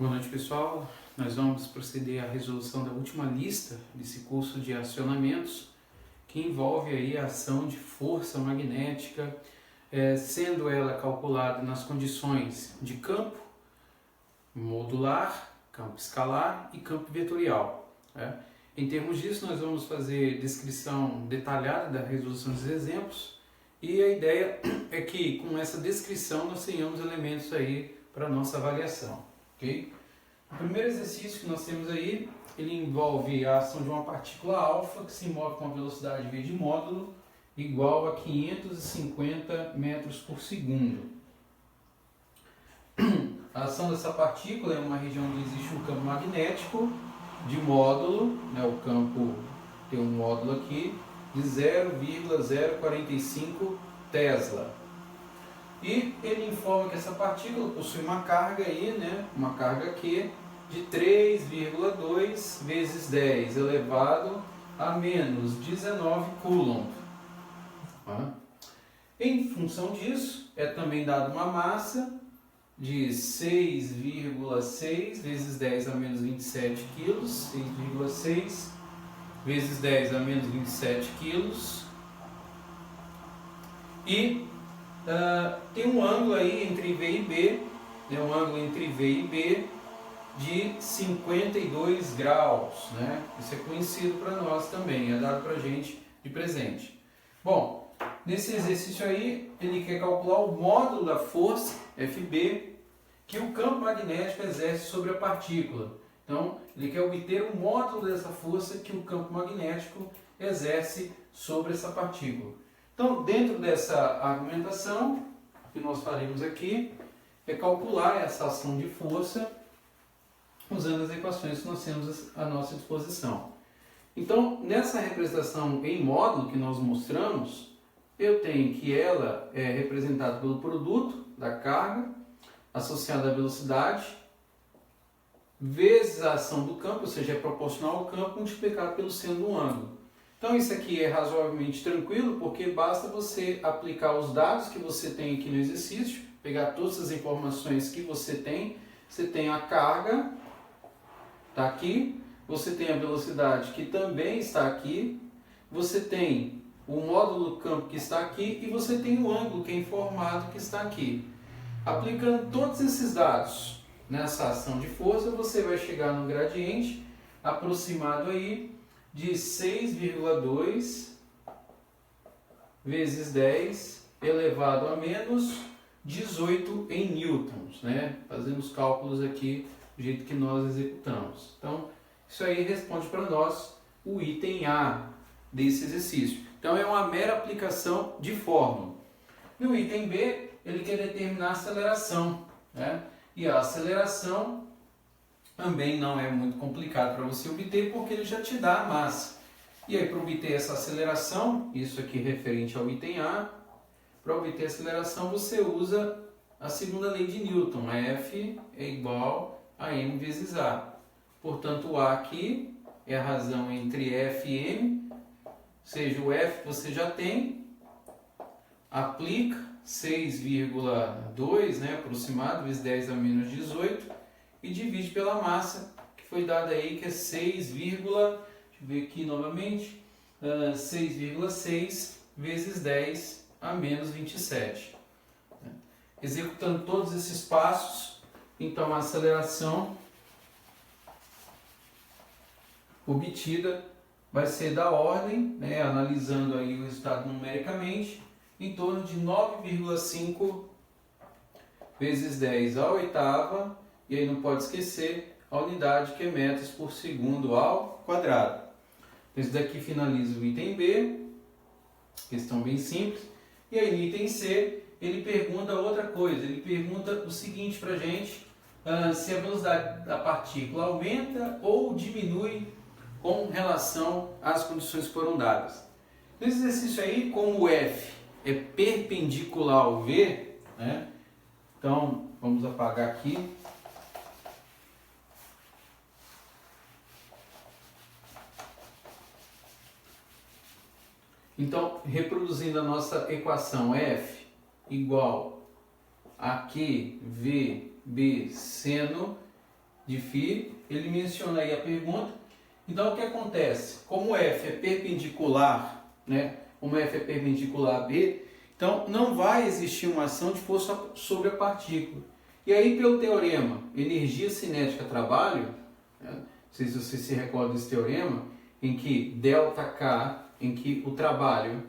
Boa noite, pessoal. Nós vamos proceder à resolução da última lista desse curso de acionamentos, que envolve aí a ação de força magnética, sendo ela calculada nas condições de campo modular, campo escalar e campo vetorial. Em termos disso, nós vamos fazer descrição detalhada da resolução dos exemplos, e a ideia é que com essa descrição nós tenhamos elementos aí para nossa avaliação. Okay? O primeiro exercício que nós temos aí, ele envolve a ação de uma partícula alfa que se move com a velocidade v de módulo igual a 550 metros por segundo. A ação dessa partícula é uma região onde existe um campo magnético de módulo, o campo tem um módulo aqui, de 0,045 Tesla. E ele informa que essa partícula possui uma carga aí, uma carga Q de 3,2 vezes 10 elevado a menos 19 Coulomb. Em função disso, é também dada uma massa de 6,6 vezes 10 a menos 27 quilos, 6,6 vezes 10 a menos 27 quilos. E tem um ângulo aí entre V e B, um ângulo entre V e B de 52 graus, Isso é conhecido para nós também, é dado para a gente de presente. Bom, nesse exercício aí, ele quer calcular o módulo da força, FB, que o campo magnético exerce sobre a partícula. Então, ele quer obter o módulo dessa força que o campo magnético exerce sobre essa partícula. Então, dentro dessa argumentação, o que nós faremos aqui é calcular essa ação de força usando as equações que nós temos à nossa disposição. Então, nessa representação em módulo que nós mostramos, eu tenho que ela é representada pelo produto da carga associada à velocidade vezes a ação do campo, ou seja, é proporcional ao campo multiplicado pelo seno do ângulo. Então isso aqui é razoavelmente tranquilo, porque basta você aplicar os dados que você tem aqui no exercício, pegar todas as informações que você tem a carga, está aqui, você tem a velocidade que também está aqui, você tem o módulo do campo que está aqui e você tem o ângulo que é informado que está aqui. Aplicando todos esses dados nessa ação de força, você vai chegar no gradiente aproximado aí de 6,2 vezes 10 elevado a menos 18 em newtons, Fazendo os cálculos aqui do jeito que nós executamos. Então, isso aí responde para nós o item A desse exercício. Então, é uma mera aplicação de fórmula. No item B, ele quer determinar a aceleração, E a aceleração também não é muito complicado para você obter, porque ele já te dá a massa. E aí, para obter essa aceleração, isso aqui referente ao item A, para obter a aceleração você usa a segunda lei de Newton, F é igual a m vezes A. Portanto, o A aqui é a razão entre F e m, ou seja, o F você já tem, aplica 6,2, aproximado, vezes 10 a menos 18, e divide pela massa, que foi dada aí, que é 6, deixa eu ver aqui novamente, 6,6 vezes 10 a menos 27. Executando todos esses passos, então a aceleração obtida vai ser da ordem, analisando aí o resultado numericamente, em torno de 9,5 vezes 10 à oitava, e aí não pode esquecer a unidade que é metros por segundo ao quadrado. Então, isso daqui finaliza o item B, questão bem simples. E aí no item C, ele pergunta outra coisa, ele pergunta o seguinte para a gente, se a velocidade da partícula aumenta ou diminui com relação às condições que foram dadas. Nesse exercício aí, como o F é perpendicular ao V, então vamos apagar aqui. Então, reproduzindo a nossa equação, F igual a QVB seno de φ, ele menciona aí a pergunta. Então o que acontece? Como F é perpendicular, né? Como F é perpendicular a B, então não vai existir uma ação de força sobre a partícula. E aí pelo teorema energia cinética trabalho, né? Não sei se você se recorda desse teorema, em que ΔK, em que o trabalho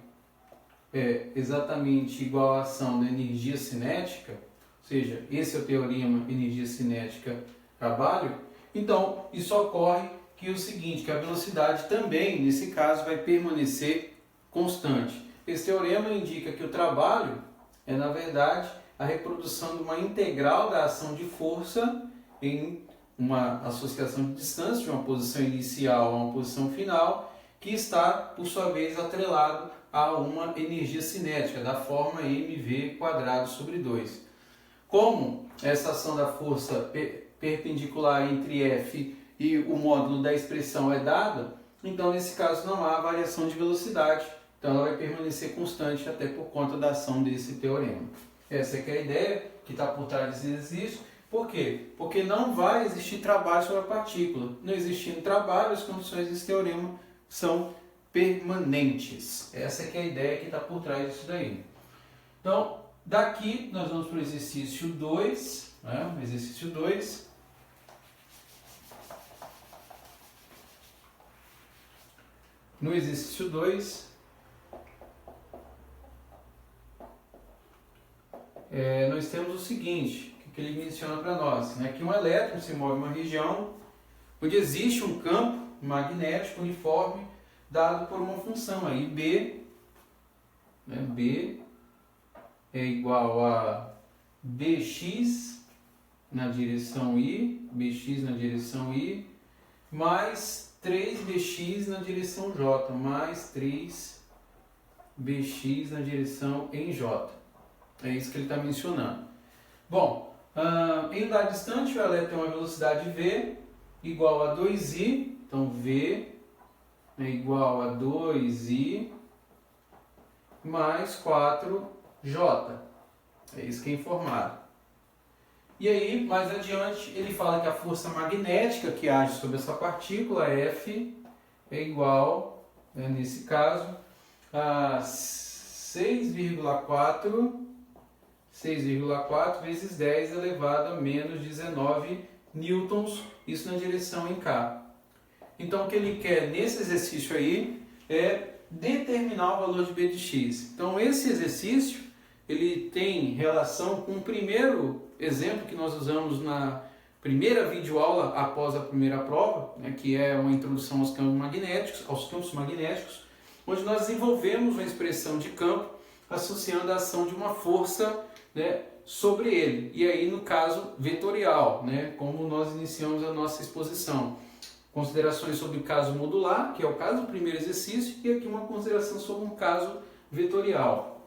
é exatamente igual à ação da energia cinética, ou seja, esse é o teorema energia cinética trabalho, então isso ocorre que é o seguinte, que a velocidade também, nesse caso, vai permanecer constante. Esse teorema indica que o trabalho é, na verdade, a reprodução de uma integral da ação de força em uma associação de distância, de uma posição inicial a uma posição final, que está, por sua vez, atrelado a uma energia cinética, da forma mv²/2. Como essa ação da força perpendicular entre F e o módulo da expressão é dada, então nesse caso não há variação de velocidade, então ela vai permanecer constante até por conta da ação desse teorema. Essa é que é a ideia que está por trás desse exercício. Por quê? Porque não vai existir trabalho sobre a partícula. Não existindo trabalho, as condições desse teorema são permanentes. Essa é que é a ideia que está por trás disso daí. Então, daqui nós vamos para o exercício 2, né? Exercício 2. No exercício 2, nós temos o seguinte, que ele menciona para nós, né? Que um elétron se move em uma região onde existe um campo magnético uniforme dado por uma função aí, B, né? B é igual a Bx na direção I, Bx na direção I, mais 3Bx na direção J, mais 3Bx na direção em J. É isso que ele está mencionando. Bom, em unidade distante, o elétron tem uma velocidade v igual a 2i, então v é igual a 2i mais 4j. É isso que é informado. E aí, mais adiante, ele fala que a força magnética que age sobre essa partícula, F, é igual, né, nesse caso, a 6,4 vezes 10 elevado a menos 19 newtons, isso na direção em K. Então, o que ele quer nesse exercício aí é determinar o valor de B de x. Então, esse exercício, ele tem relação com o primeiro exemplo que nós usamos na primeira videoaula após a primeira prova, né, que é uma introdução aos campos magnéticos, onde nós desenvolvemos uma expressão de campo associando a ação de uma força, né, sobre ele. E aí, no caso, vetorial, né, como nós iniciamos a nossa exposição. Considerações sobre o caso modular, que é o caso do primeiro exercício, e aqui uma consideração sobre um caso vetorial.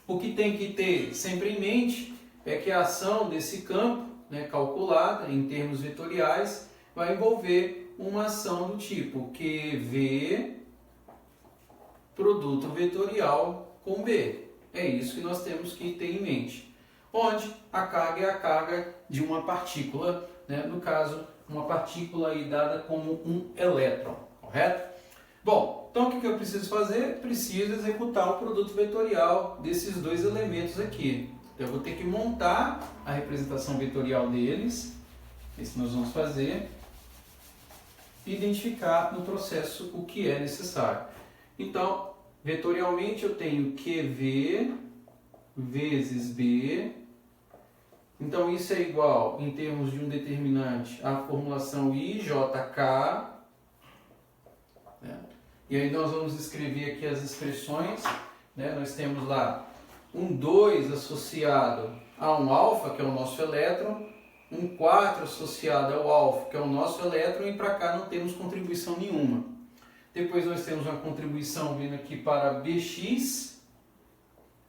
O que tem que ter sempre em mente é que a ação desse campo, né, calculada em termos vetoriais, vai envolver uma ação do tipo QV produto vetorial com B. É isso que nós temos que ter em mente. Onde a carga é a carga de uma partícula, né, no caso, uma partícula aí dada como um elétron, correto? Bom, então o que eu preciso fazer? Preciso executar o produto vetorial desses dois elementos aqui. Então eu vou ter que montar a representação vetorial deles, isso nós vamos fazer, e identificar no processo o que é necessário. Então, vetorialmente eu tenho QV vezes B. Então isso é igual, em termos de um determinante, à formulação IJK. Né? E aí nós vamos escrever aqui as expressões. Né? Nós temos lá um 2 associado a um alfa, que é o nosso elétron, um 4 associado ao alfa, que é o nosso elétron, e para cá não temos contribuição nenhuma. Depois nós temos uma contribuição vindo aqui para Bx.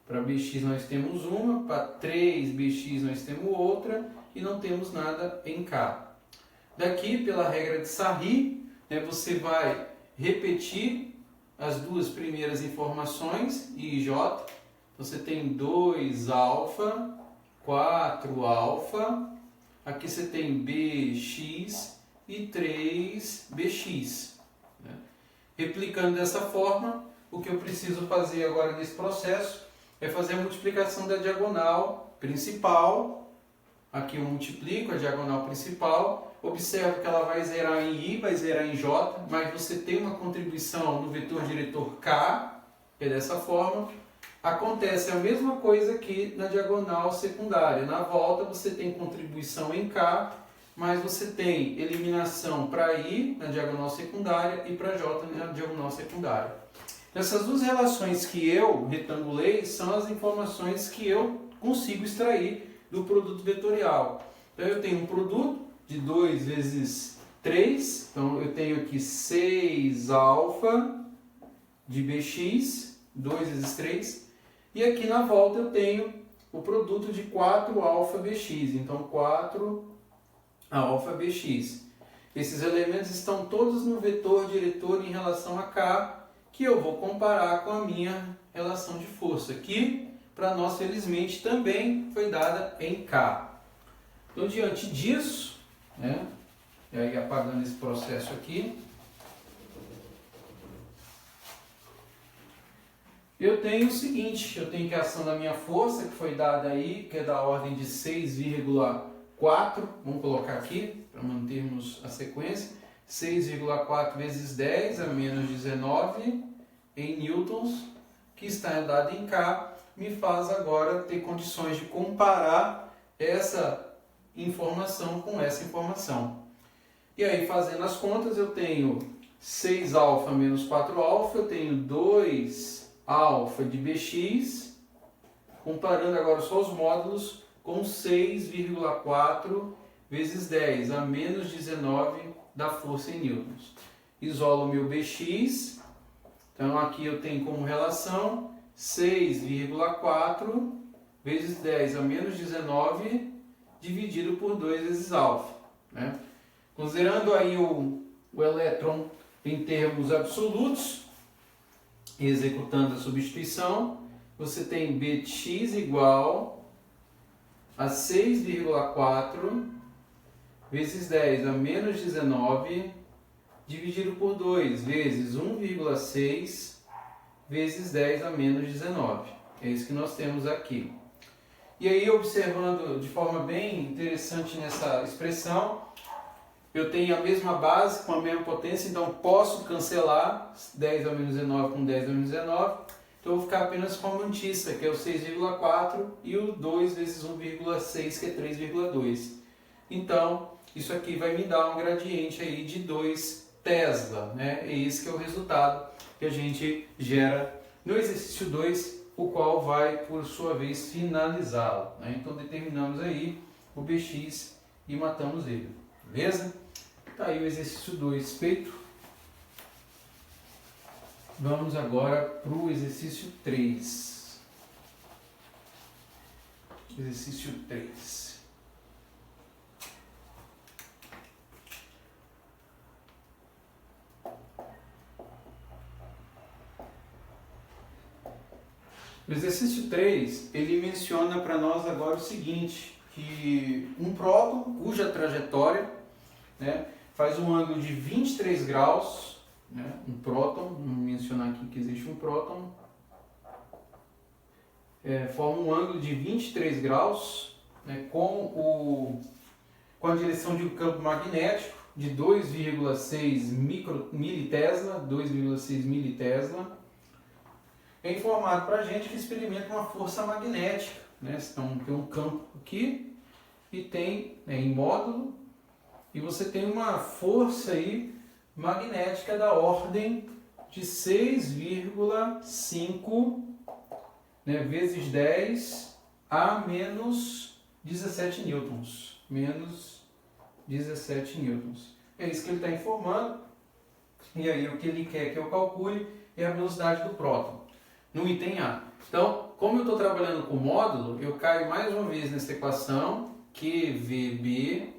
Para Bx nós temos uma, para 3Bx nós temos outra, e não temos nada em K. Daqui, pela regra de Sarri, né, você vai repetir as duas primeiras informações, I e J. Você tem 2 alfa, 4 alfa, aqui você tem BX e 3BX. Né? Replicando dessa forma, o que eu preciso fazer agora nesse processo é fazer a multiplicação da diagonal principal. Aqui eu multiplico a diagonal principal, observo que ela vai zerar em I, vai zerar em J, mas você tem uma contribuição no vetor diretor K, que é dessa forma. Acontece a mesma coisa aqui na diagonal secundária. Na volta você tem contribuição em K, mas você tem eliminação para I na diagonal secundária e para J na diagonal secundária. Essas duas relações que eu retangulei são as informações que eu consigo extrair do produto vetorial. Então eu tenho um produto de 2 vezes 3, então eu tenho aqui 6 alfa de Bx, 2 vezes 3, e aqui na volta eu tenho o produto de 4 alfa Bx, então 4 alfa Bx. Esses elementos estão todos no vetor diretor em relação a K, que eu vou comparar com a minha relação de força, que para nós felizmente também foi dada em K. Então diante disso, né, e aí apagando esse processo aqui, eu tenho o seguinte, eu tenho que a ação da minha força, que foi dada aí, que é da ordem de 6,4, vamos colocar aqui, para mantermos a sequência, 6,4 vezes 10 a menos 19 em newtons, que está dado em K, me faz agora ter condições de comparar essa informação com essa informação. E aí, fazendo as contas, eu tenho 6 alfa menos 4 alfa, eu tenho 2 alfa de Bx, comparando agora só os módulos com 6,4 vezes 10 a menos 19 da força em newtons. Isolo meu Bx, então aqui eu tenho como relação 6,4 vezes 10 a menos 19 dividido por 2 vezes alfa. Né? Considerando aí o elétron em termos absolutos, executando a substituição, você tem Bx igual a 6,4 vezes 10 a menos 19 dividido por 2 vezes 1,6 vezes 10 a menos 19. É isso que nós temos aqui. E aí, observando de forma bem interessante nessa expressão, eu tenho a mesma base com a mesma potência, então posso cancelar 10 a menos 19 com 10 a menos 19. Então eu vou ficar apenas com a mantissa, que é o 6,4, e o 2 vezes 1,6, que é 3,2. Então, isso aqui vai me dar um gradiente aí de 2 Tesla, né? E esse que é o resultado que a gente gera no exercício 2, o qual vai, por sua vez, finalizá-lo. Né? Então, determinamos aí o Bx e matamos ele. Beleza? Tá aí o exercício 2 feito. Vamos agora para o exercício 3. Exercício 3. O exercício 3, ele menciona para nós agora o seguinte, que um próton cuja trajetória, né, faz um ângulo de 23 graus, né, um próton, vamos mencionar aqui que existe um próton, forma um ângulo de 23 graus, né, com a direção de um campo magnético de 2,6 militesla, 2,6 militesla, é informado para a gente que experimenta uma força magnética. Né? Então, tem um campo aqui e tem em módulo, e você tem uma força aí magnética da ordem de 6,5 né, vezes 10 a menos 17 newtons. Menos 17 newtons. É isso que ele está informando. E aí o que ele quer que eu calcule é a velocidade do próton no item A. Então, como eu estou trabalhando com módulo, eu caio mais uma vez nessa equação, QVB,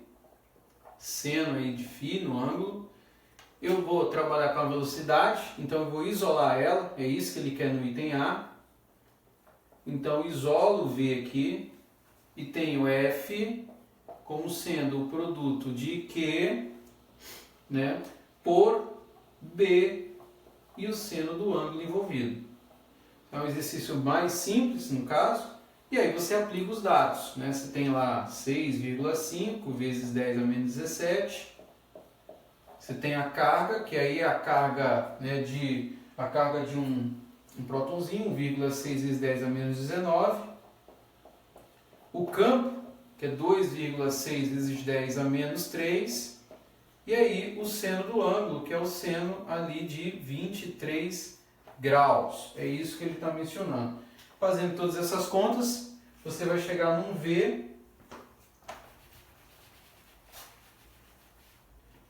seno aí de φ no ângulo. Eu vou trabalhar com a velocidade, então eu vou isolar ela, é isso que ele quer no item A. Então, isolo V aqui e tenho F como sendo o produto de Q, né, por B e o seno do ângulo envolvido. É um exercício mais simples, no caso, e aí você aplica os dados, né? Você tem lá 6,5 vezes 10 a menos 17. Você tem a carga, que aí é a carga, né, de um prótonzinho, 1,6 vezes 10 a menos 19. O campo, que é 2,6 vezes 10 a menos 3. E aí o seno do ângulo, que é o seno ali de 23 graus. É isso que ele está mencionando. Fazendo todas essas contas, você vai chegar num V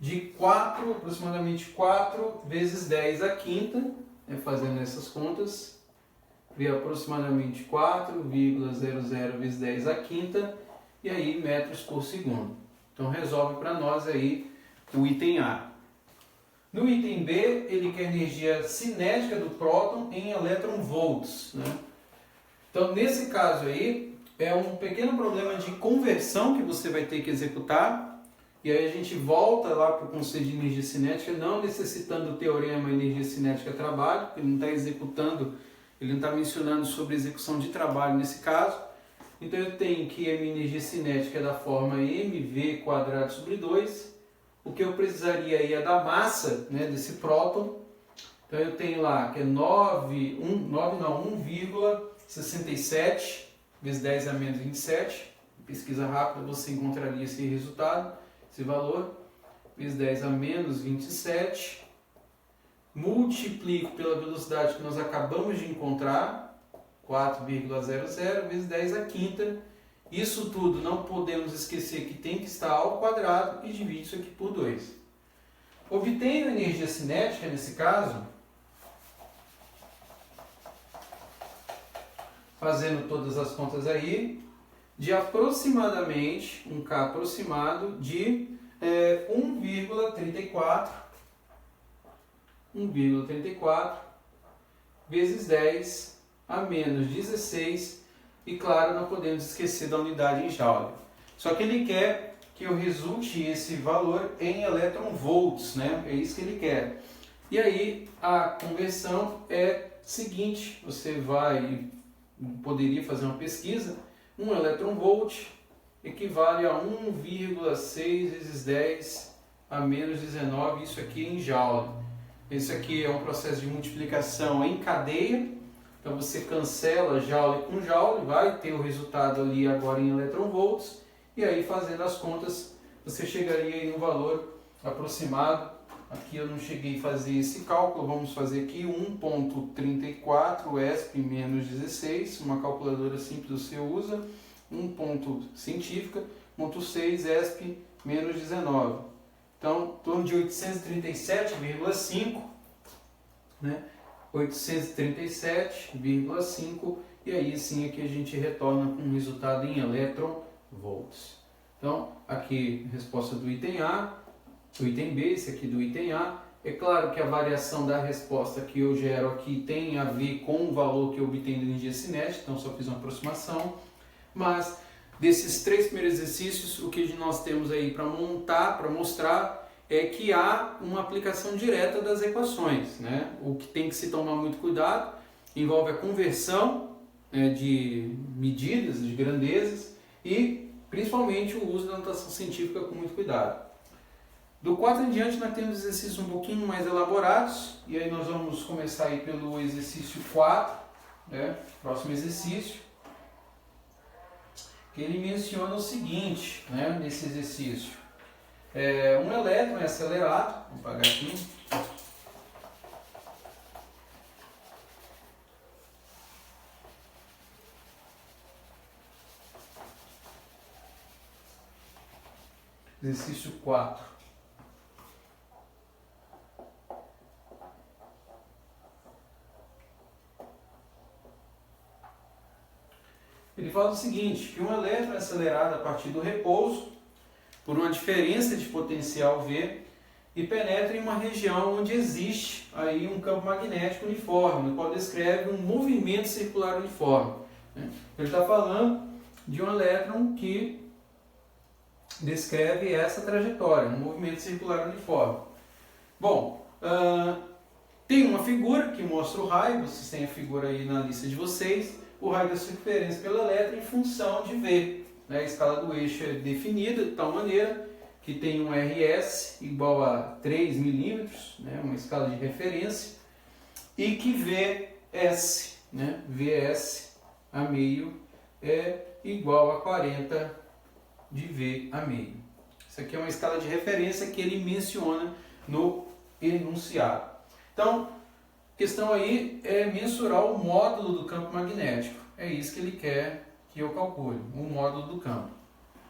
de aproximadamente 4 vezes 10 a quinta, né, fazendo essas contas, V aproximadamente 4,00 vezes 10 a quinta, e aí metros por segundo. Então resolve para nós aí o item A. No item B, ele quer energia cinética do próton em elétron-volts, né? Então, nesse caso aí, é um pequeno problema de conversão que você vai ter que executar. E aí a gente volta lá para o conceito de energia cinética, não necessitando do teorema energia cinética trabalho, ele não está executando, ele não está mencionando sobre execução de trabalho nesse caso. Então eu tenho que a minha energia cinética é da forma mv²/2. O que eu precisaria aí é da massa, né, desse próton. Então eu tenho lá que é 1,67 vezes 10 a menos 27. Pesquisa rápida você encontraria esse resultado, esse valor. Vezes 10 a menos 27. Multiplico pela velocidade que nós acabamos de encontrar, 4,00 vezes 10 a quinta. Isso tudo não podemos esquecer que tem que estar ao quadrado e divide isso aqui por 2. Obtenho energia cinética, nesse caso, fazendo todas as contas aí, de aproximadamente, um K aproximado de 1,34 vezes 10 a menos 16. E claro, não podemos esquecer da unidade em Joule. Só que ele quer que eu resulte esse valor em elétron-volts, né? É isso que ele quer. E aí a conversão é seguinte, você poderia fazer uma pesquisa, 1 elétron-volt equivale a 1,6 vezes 10 a menos 19, isso aqui em Joule. Isso aqui é um processo de multiplicação em cadeia. Então você cancela Joule com Joule, vai ter o resultado ali agora em elétron-volts, e aí fazendo as contas você chegaria em um valor aproximado. Aqui eu não cheguei a fazer esse cálculo, vamos fazer aqui 1,34 ESP menos 16, uma calculadora simples você usa, 1 ponto científica, 1,6 ESP menos 19. Então, em torno de 837,5, né? 837,5, e aí sim aqui a gente retorna com um resultado em elétron-volts. Então, aqui resposta do item A, do item B, esse aqui do item A. É claro que a variação da resposta que eu gero aqui tem a ver com o valor que eu obtenho de energia cinética, então só fiz uma aproximação. Mas desses 3 primeiros exercícios, o que nós temos aí para montar, para mostrar, é que há uma aplicação direta das equações, né? O que tem que se tomar muito cuidado envolve a conversão, né, de medidas, de grandezas, e principalmente o uso da notação científica com muito cuidado. Do 4 em diante nós temos exercícios um pouquinho mais elaborados, e aí nós vamos começar aí pelo exercício 4, né? Próximo exercício, que ele menciona o seguinte, né, nesse exercício. Um elétron é acelerado, vou apagar aqui. Exercício 4. Ele fala o seguinte, que um elétron é acelerado a partir do repouso por uma diferença de potencial V e penetra em uma região onde existe aí um campo magnético uniforme, no qual descreve um movimento circular uniforme. Ele está falando de um elétron que descreve essa trajetória, um movimento circular uniforme. Bom, tem uma figura que mostra o raio, vocês têm a figura aí na lista de vocês, o raio da circunferência pela elétron em função de V. Né? A escala do eixo é definida de tal maneira que tem um RS igual a 3 milímetros, né? Uma escala de referência, e que VS, né? VS a meio é igual a 40 de V a meio. Isso aqui é uma escala de referência que ele menciona no enunciado. Então, a questão aí é mensurar o módulo do campo magnético. É isso que ele quer que eu calcule, o módulo do campo.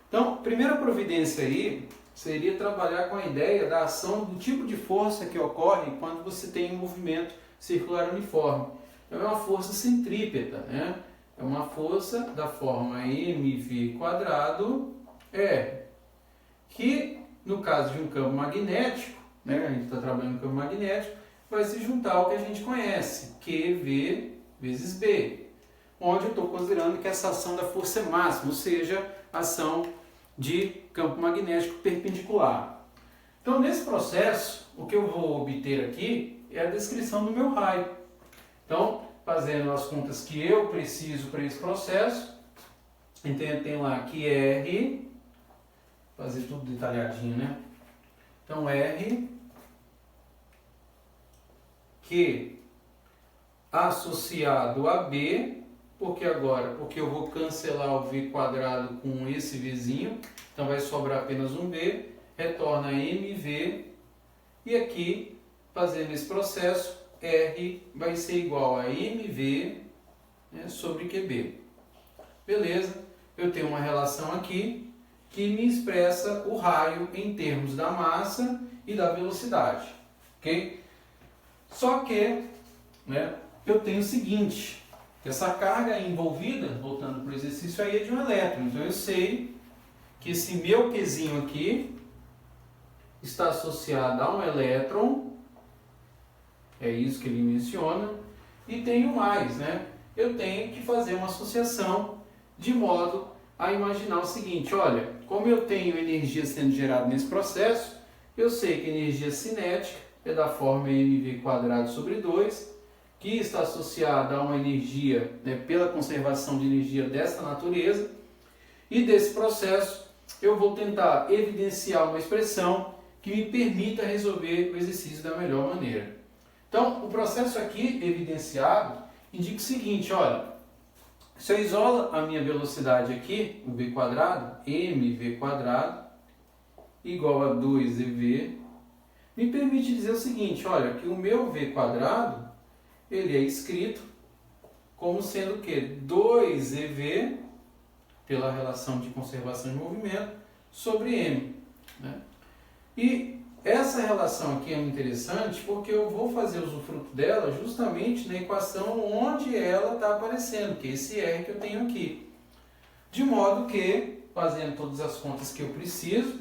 Então, a primeira providência aí seria trabalhar com a ideia da ação do tipo de força que ocorre quando você tem um movimento circular uniforme. Então, é uma força centrípeta, né? É uma força da forma mv quadrado R, que no caso de um campo magnético, né, a gente está trabalhando com campo magnético, vai se juntar ao que a gente conhece, QV vezes B, onde eu estou considerando que essa ação da força é máxima, ou seja, ação de campo magnético perpendicular. Então, nesse processo, o que eu vou obter aqui é a descrição do meu raio. Então, fazendo as contas que eu preciso para esse processo, então eu tenho lá que R, fazer tudo detalhadinho, né? Então, R, Q associado a B, porque eu vou cancelar o V quadrado com esse Vzinho, então vai sobrar apenas um B, retorna MV, e aqui, fazendo esse processo, R vai ser igual a MV, né, sobre QB. Beleza? Eu tenho uma relação aqui que me expressa o raio em termos da massa e da velocidade. Ok? Só que, né, eu tenho o seguinte, que essa carga envolvida, voltando para o exercício aí, é de um elétron. Então eu sei que esse meu Qzinho aqui está associado a um elétron, é isso que ele menciona, e tenho mais, né? Eu tenho que fazer uma associação de modo a imaginar o seguinte, olha, como eu tenho energia sendo gerada nesse processo, eu sei que a energia cinética é da forma mv quadrado sobre 2, que está associada a uma energia, né, pela conservação de energia dessa natureza, e desse processo eu vou tentar evidenciar uma expressão que me permita resolver o exercício da melhor maneira. Então, o processo aqui evidenciado indica o seguinte, olha, se eu isolo a minha velocidade aqui, o v quadrado, mv quadrado, igual a 2ev, me permite dizer o seguinte, olha, que o meu v quadrado, ele é escrito como sendo o quê? 2ev, pela relação de conservação de movimento, sobre m. Né? E essa relação aqui é muito interessante porque eu vou fazer usufruto dela justamente na equação onde ela está aparecendo, que é esse R que eu tenho aqui. De modo que, fazendo todas as contas que eu preciso,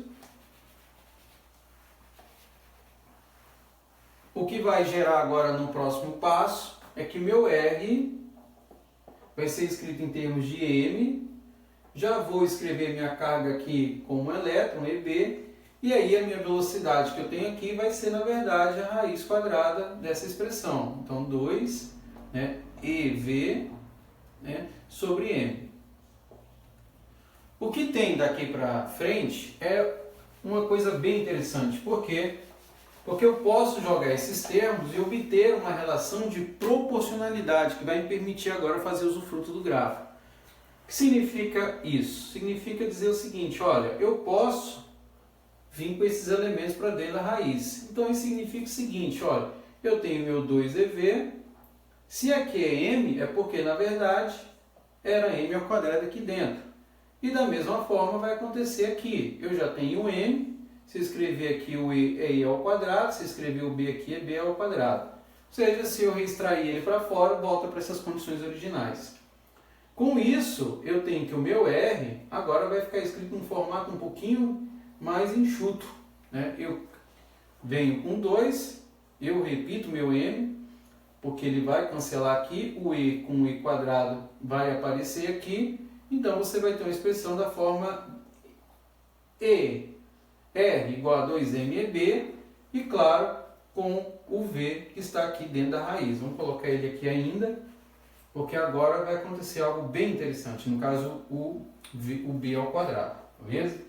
o que vai gerar agora no próximo passo é que meu R vai ser escrito em termos de M, já vou escrever minha carga aqui como um elétron, EB, e aí a minha velocidade que eu tenho aqui vai ser, na verdade, a raiz quadrada dessa expressão. Então, 2, né, EV, né, sobre M. O que tem daqui para frente é uma coisa bem interessante. Por quê? Porque eu posso jogar esses termos e obter uma relação de proporcionalidade que vai me permitir agora fazer usufruto do gráfico. O que significa isso? Significa dizer o seguinte, olha, eu posso vir com esses elementos para dentro da raiz. Então isso significa o seguinte, olha, eu tenho meu 2ev, se aqui é m, é porque na verdade era m ao quadrado aqui dentro. E da mesma forma vai acontecer aqui, eu já tenho m, se eu escrever aqui o e é e ao quadrado, se eu escrever o b aqui é b ao quadrado. Ou seja, se eu reextrair ele para fora, volta para essas condições originais. Com isso, eu tenho que o meu R agora vai ficar escrito num formato um pouquinho mais enxuto. Né? Eu venho com 2, eu repito meu M, porque ele vai cancelar aqui, o E com o E quadrado vai aparecer aqui, então você vai ter uma expressão da forma E R igual a 2MEB e, claro, com o V que está aqui dentro da raiz. Vamos colocar ele aqui ainda, porque agora vai acontecer algo bem interessante, no caso o B ao quadrado, beleza?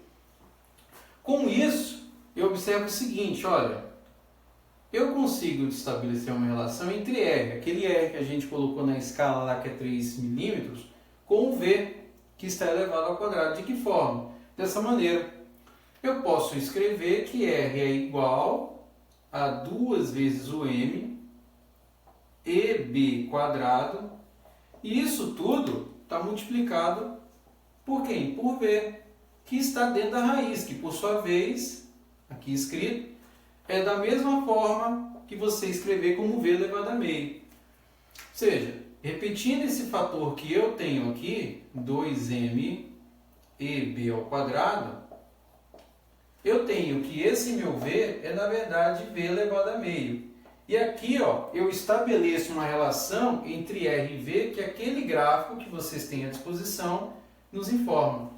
Com isso, eu observo o seguinte, olha, eu consigo estabelecer uma relação entre R, aquele R que a gente colocou na escala lá que é 3 milímetros, com o V que está elevado ao quadrado. De que forma? Dessa maneira, eu posso escrever que R é igual a 2 vezes o M EB quadrado, e isso tudo está multiplicado por quem? Por V, que está dentro da raiz, que por sua vez, aqui escrito, é da mesma forma que você escrever como V elevado a meio. Ou seja, repetindo esse fator que eu tenho aqui, 2M EB ao quadrado, eu tenho que esse meu V é, na verdade, V elevado a meio. E aqui, ó, eu estabeleço uma relação entre R e V, que aquele gráfico que vocês têm à disposição nos informa.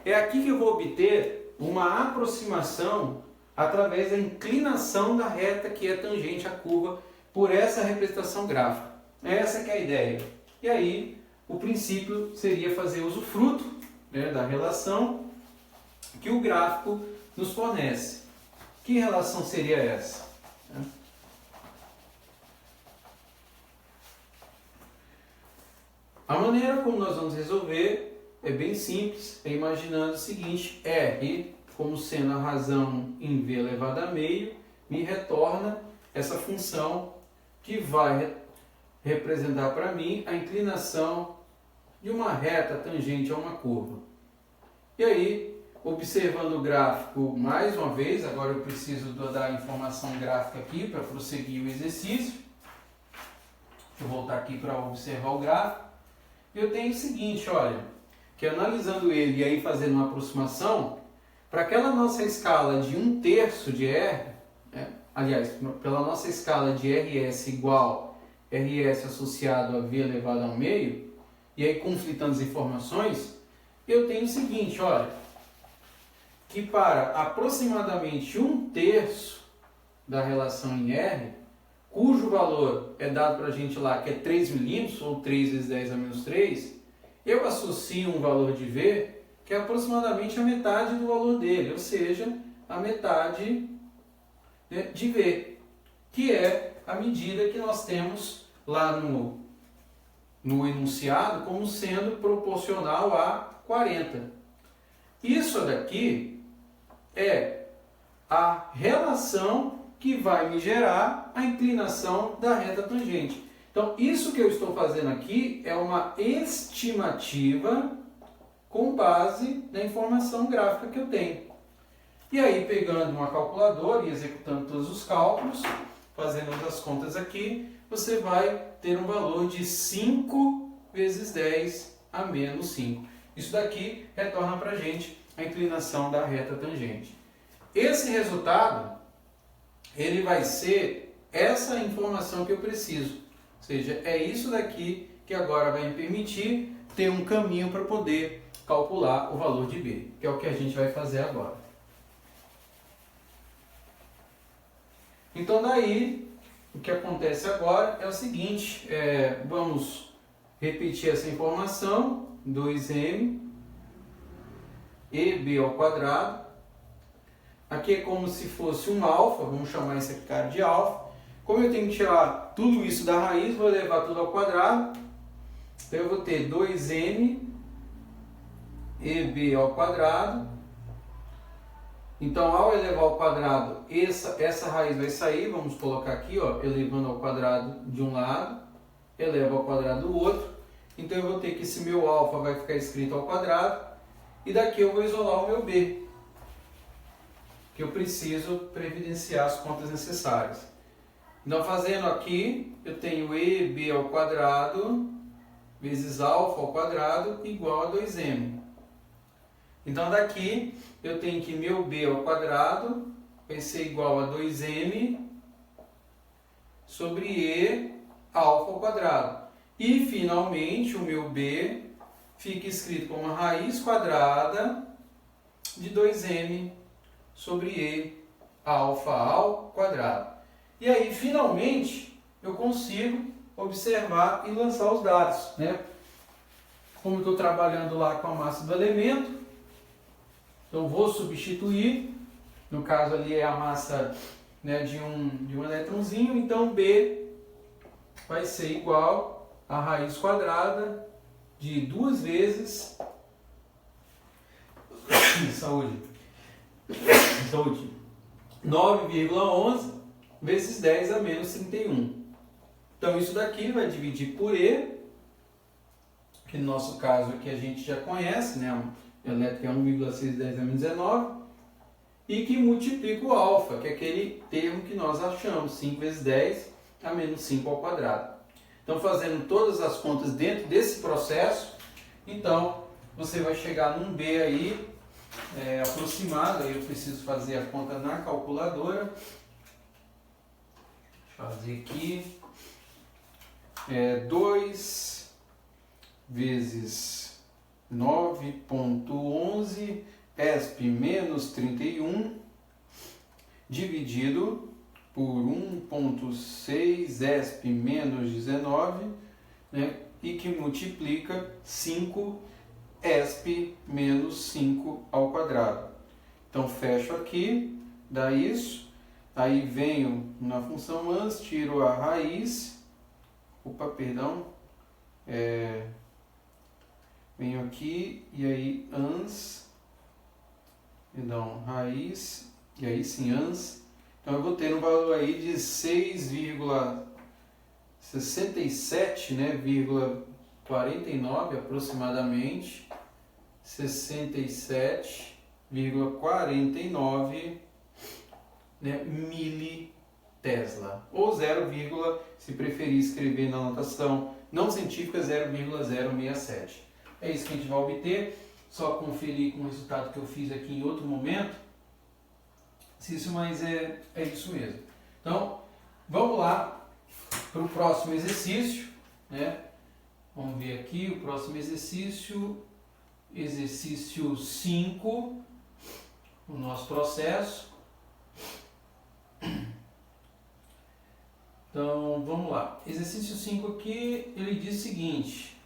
É aqui que eu vou obter uma aproximação através da inclinação da reta que é tangente à curva por essa representação gráfica. Essa que é a ideia. E aí, o princípio seria fazer usufruto, né, da relação que o gráfico nos fornece. Que relação seria essa? A maneira como nós vamos resolver é bem simples, é imaginando o seguinte: R, como sendo a razão em V elevado a meio, me retorna essa função que vai representar para mim a inclinação de uma reta tangente a uma curva. E aí, observando o gráfico mais uma vez, agora eu preciso dar informação gráfica aqui para prosseguir o exercício. Deixa eu voltar aqui para observar o gráfico. Eu tenho o seguinte, olha, que analisando ele e aí fazendo uma aproximação, para aquela nossa escala de 1/3 de R, né, aliás, pela nossa escala de RS igual RS associado a V elevado ao meio, e aí conflitando as informações, eu tenho o seguinte, olha, que para aproximadamente 1/3 da relação em R, cujo valor é dado para a gente lá, que é 3 milímetros, ou 3 vezes 10 a menos 3, eu associo um valor de V que é aproximadamente a metade do valor dele, ou seja, a metade, né, de V, que é a medida que nós temos lá no enunciado como sendo proporcional a 40. Isso daqui é a relação que vai me gerar a inclinação da reta tangente. Então, isso que eu estou fazendo aqui é uma estimativa com base na informação gráfica que eu tenho. E aí, pegando uma calculadora e executando todos os cálculos, fazendo as contas aqui, você vai ter um valor de 5 vezes 10 a menos 5. Isso daqui retorna para a gente a inclinação da reta tangente. Esse resultado, ele vai ser essa informação que eu preciso. Ou seja, é isso daqui que agora vai me permitir ter um caminho para poder calcular o valor de B, que é o que a gente vai fazer agora. Então daí, o que acontece agora é o seguinte, vamos repetir essa informação, 2M EB ao quadrado. Aqui é como se fosse um alfa, vamos chamar esse cara de alfa. Como eu tenho que tirar tudo isso da raiz, vou levar tudo ao quadrado. Então eu vou ter 2M EB ao quadrado. Então, ao elevar ao quadrado, essa raiz vai sair, vamos colocar aqui, ó, elevando ao quadrado de um lado, eleva ao quadrado do outro. Então, eu vou ter que esse meu alfa vai ficar escrito ao quadrado, e daqui eu vou isolar o meu B, que eu preciso previdenciar as contas necessárias. Então, fazendo aqui, eu tenho EB ao quadrado vezes alfa ao quadrado igual a 2M. Então, daqui eu tenho que meu B ao quadrado vai ser igual a 2M sobre E alfa ao quadrado. E, finalmente, o meu B fica escrito como a raiz quadrada de 2m sobre e alfa ao quadrado. E aí, finalmente, eu consigo observar e lançar os dados, né? Como eu estou trabalhando lá com a massa do elemento, então vou substituir, no caso ali é a massa, né, de um elétronzinho, então B vai ser igual a raiz quadrada de 2 vezes saúde 9,11 vezes 10 a menos 31. Então isso daqui vai dividir por E, que no nosso caso aqui a gente já conhece, né? A elétrica é 1,610 a menos 19, e que multiplica o alfa, que é aquele termo que nós achamos, 5 vezes 10 a menos 5 ao quadrado. Então, fazendo todas as contas dentro desse processo, então você vai chegar num B aí aproximado. Aí eu preciso fazer a conta na calculadora. Deixa eu fazer aqui. 2 vezes 9,11 ESP menos 31 dividido por 1,6 ESP menos 19, né, e que multiplica 5 ESP menos 5 ao quadrado. Então fecho aqui, dá isso, aí venho na função ans, tiro a raiz, venho aqui e aí ans, raiz, e aí sim ans, então eu vou ter um valor aí de 6,67, né, 49 aproximadamente, 67,49, né, militesla, ou 0, se preferir escrever na notação não científica, 0,067. É isso que a gente vai obter. Só conferir com o resultado que eu fiz aqui em outro momento, se isso, mas é isso mesmo. Então, vamos lá para o próximo exercício, né? Vamos ver aqui o próximo exercício, exercício 5, o nosso processo. Então, vamos lá. Exercício 5 aqui, ele diz o seguinte: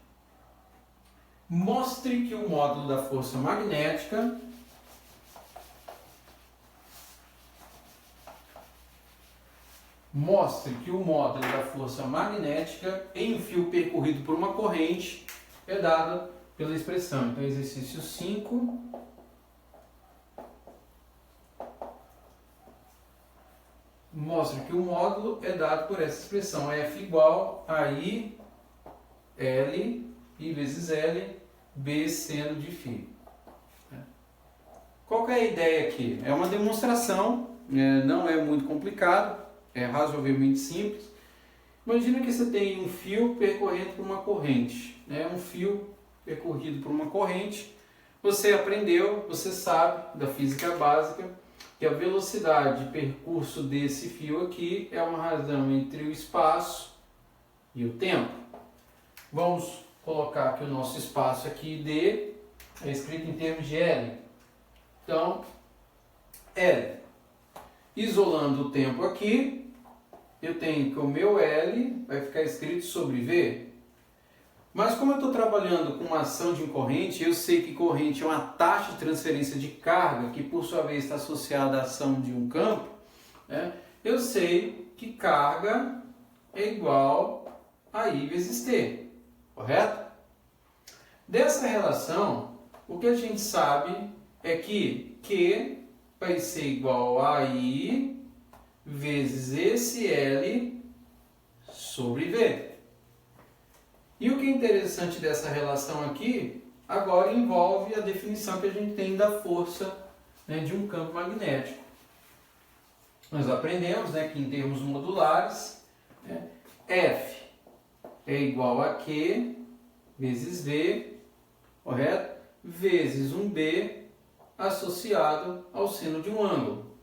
mostre que o módulo da força magnética em um fio percorrido por uma corrente é dado pela expressão. Então, exercício 5. Mostra que o módulo é dado por essa expressão, F igual a I, L, I vezes L, B seno de φ. Qual que é a ideia aqui? É uma demonstração, não é muito complicado, é razoavelmente simples. Imagina que você tem um fio percorrendo por uma corrente, um fio percorrido por uma corrente. Você aprendeu, você sabe da física básica, que a velocidade de percurso desse fio aqui é uma razão entre o espaço e o tempo. Vamos colocar que o nosso espaço aqui, D, é escrito em termos de L. Então, L. Isolando o tempo aqui, eu tenho que o meu L vai ficar escrito sobre V. Mas como eu estou trabalhando com uma ação de corrente, eu sei que corrente é uma taxa de transferência de carga, que por sua vez está associada à ação de um campo, eu sei que carga é igual a I vezes T, correto? Dessa relação, o que a gente sabe é que Q vai ser igual a I vezes esse L sobre V. E o que é interessante dessa relação aqui, agora envolve a definição que a gente tem da força, de um campo magnético. Nós aprendemos que em termos modulares, F é igual a Q vezes V, correto? Vezes um B associado ao seno de um ângulo.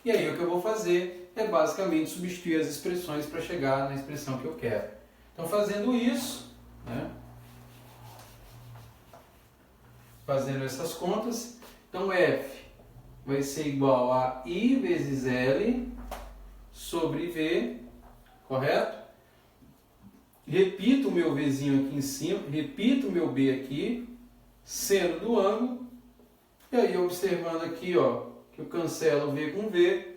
E aí o que eu vou fazer é basicamente substituir as expressões para chegar na expressão que eu quero. Então, fazendo isso, fazendo essas contas, Então F vai ser igual a I vezes L sobre V, correto? Repito o meu Vzinho aqui em cima, repito o meu B aqui, seno do ângulo, e aí observando aqui, ó, que eu cancelo V com V,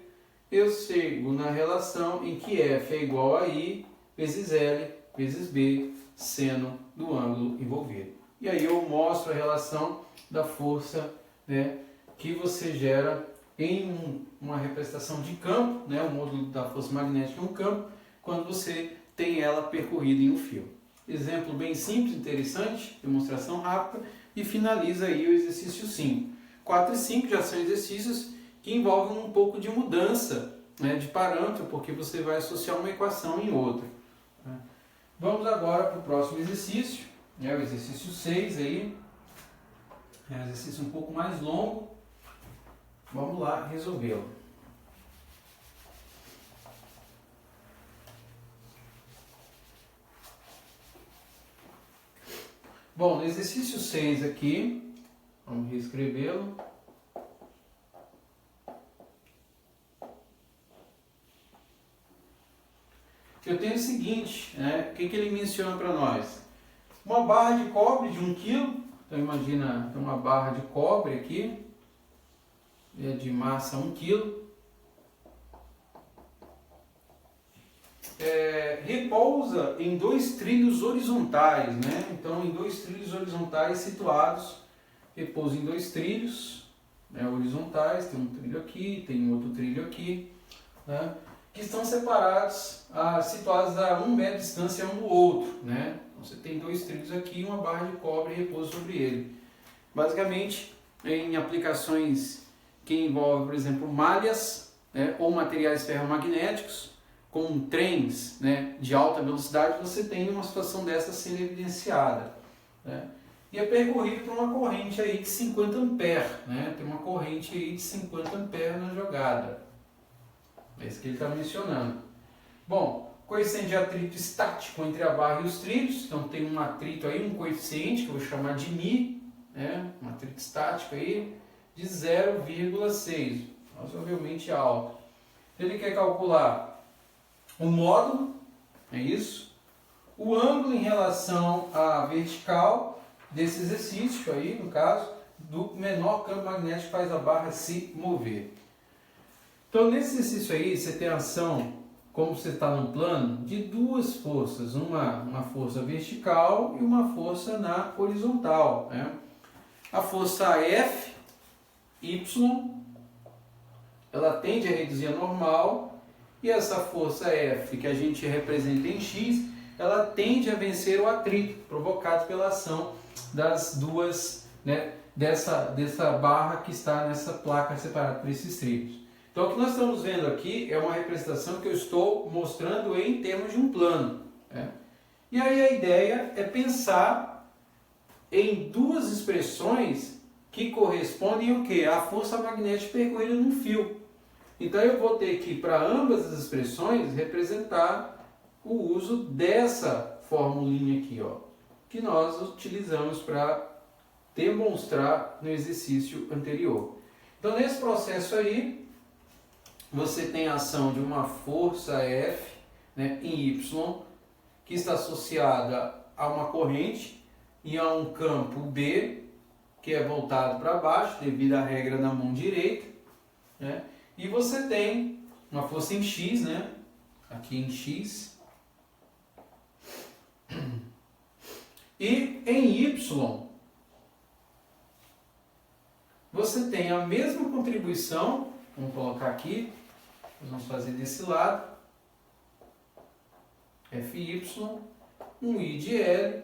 eu chego na relação em que F é igual a I vezes L vezes B, seno do ângulo envolvido. E aí eu mostro a relação da força, né, que você gera em uma representação de campo, né, o módulo da força magnética é um campo, quando você tem ela percorrida em um fio. Exemplo bem simples, interessante, demonstração rápida, e finaliza aí o exercício 5. 4 e 5 já são exercícios que envolvem um pouco de mudança, né, de parâmetro, porque você vai associar uma equação em outra. Vamos agora para o próximo exercício, o exercício 6 aí, é um exercício um pouco mais longo. Vamos lá resolvê-lo. Bom, no exercício 6 aqui, vamos reescrevê-lo. Eu tenho o seguinte, né? O que ele menciona para nós? Uma barra de cobre de 1 kg, então imagina tem uma barra de cobre aqui, de massa 1 kg, repousa em 2 trilhos horizontais, né? Então em 2 trilhos horizontais situados, repousa em 2 trilhos, né, horizontais, tem um trilho aqui, tem outro trilho aqui, né? Que estão separados, situados a 1 metro de distância um do outro, né? Então, você tem 2 trilhos aqui e uma barra de cobre e repouso sobre ele. Basicamente, em aplicações que envolvem, por exemplo, malhas, né, ou materiais ferromagnéticos, com trens, né, de alta velocidade, você tem uma situação dessa sendo evidenciada, né? E é percorrido por uma corrente aí de 50 amperes, né? Tem uma corrente aí de 50 amperes na jogada. É isso que ele está mencionando. Bom, coeficiente de atrito estático entre a barra e os trilhos. Então tem um atrito aí, um coeficiente que eu vou chamar de μ, né? Um atrito estático aí de 0,6, razoavelmente alto. Ele quer calcular o módulo, é isso? O ângulo em relação à vertical desse exercício aí, no caso, do menor campo magnético que faz a barra se mover. Então, nesse exercício aí, você tem a ação, como você está no plano, de 2 forças. Uma força vertical e uma força na horizontal, né? A força F, Y, ela tende a reduzir a normal. E essa força F, que a gente representa em X, ela tende a vencer o atrito provocado pela ação das duas, né, dessa barra que está nessa placa separada por esses trilhos. Então, o que nós estamos vendo aqui é uma representação que eu estou mostrando em termos de um plano, né? E aí a ideia é pensar em 2 expressões que correspondem ao quê? À força magnética percorrida num fio. Então, eu vou ter que, para ambas as expressões, representar o uso dessa formulinha aqui, ó, que nós utilizamos para demonstrar no exercício anterior. Então, nesse processo aí, você tem a ação de uma força F, né, em Y, que está associada a uma corrente e a um campo B, que é voltado para baixo, devido à regra da mão direita, né? E você tem uma força em X, né, aqui em X, e em Y, você tem a mesma contribuição, vamos colocar aqui, vamos fazer desse lado, FY, um I de L,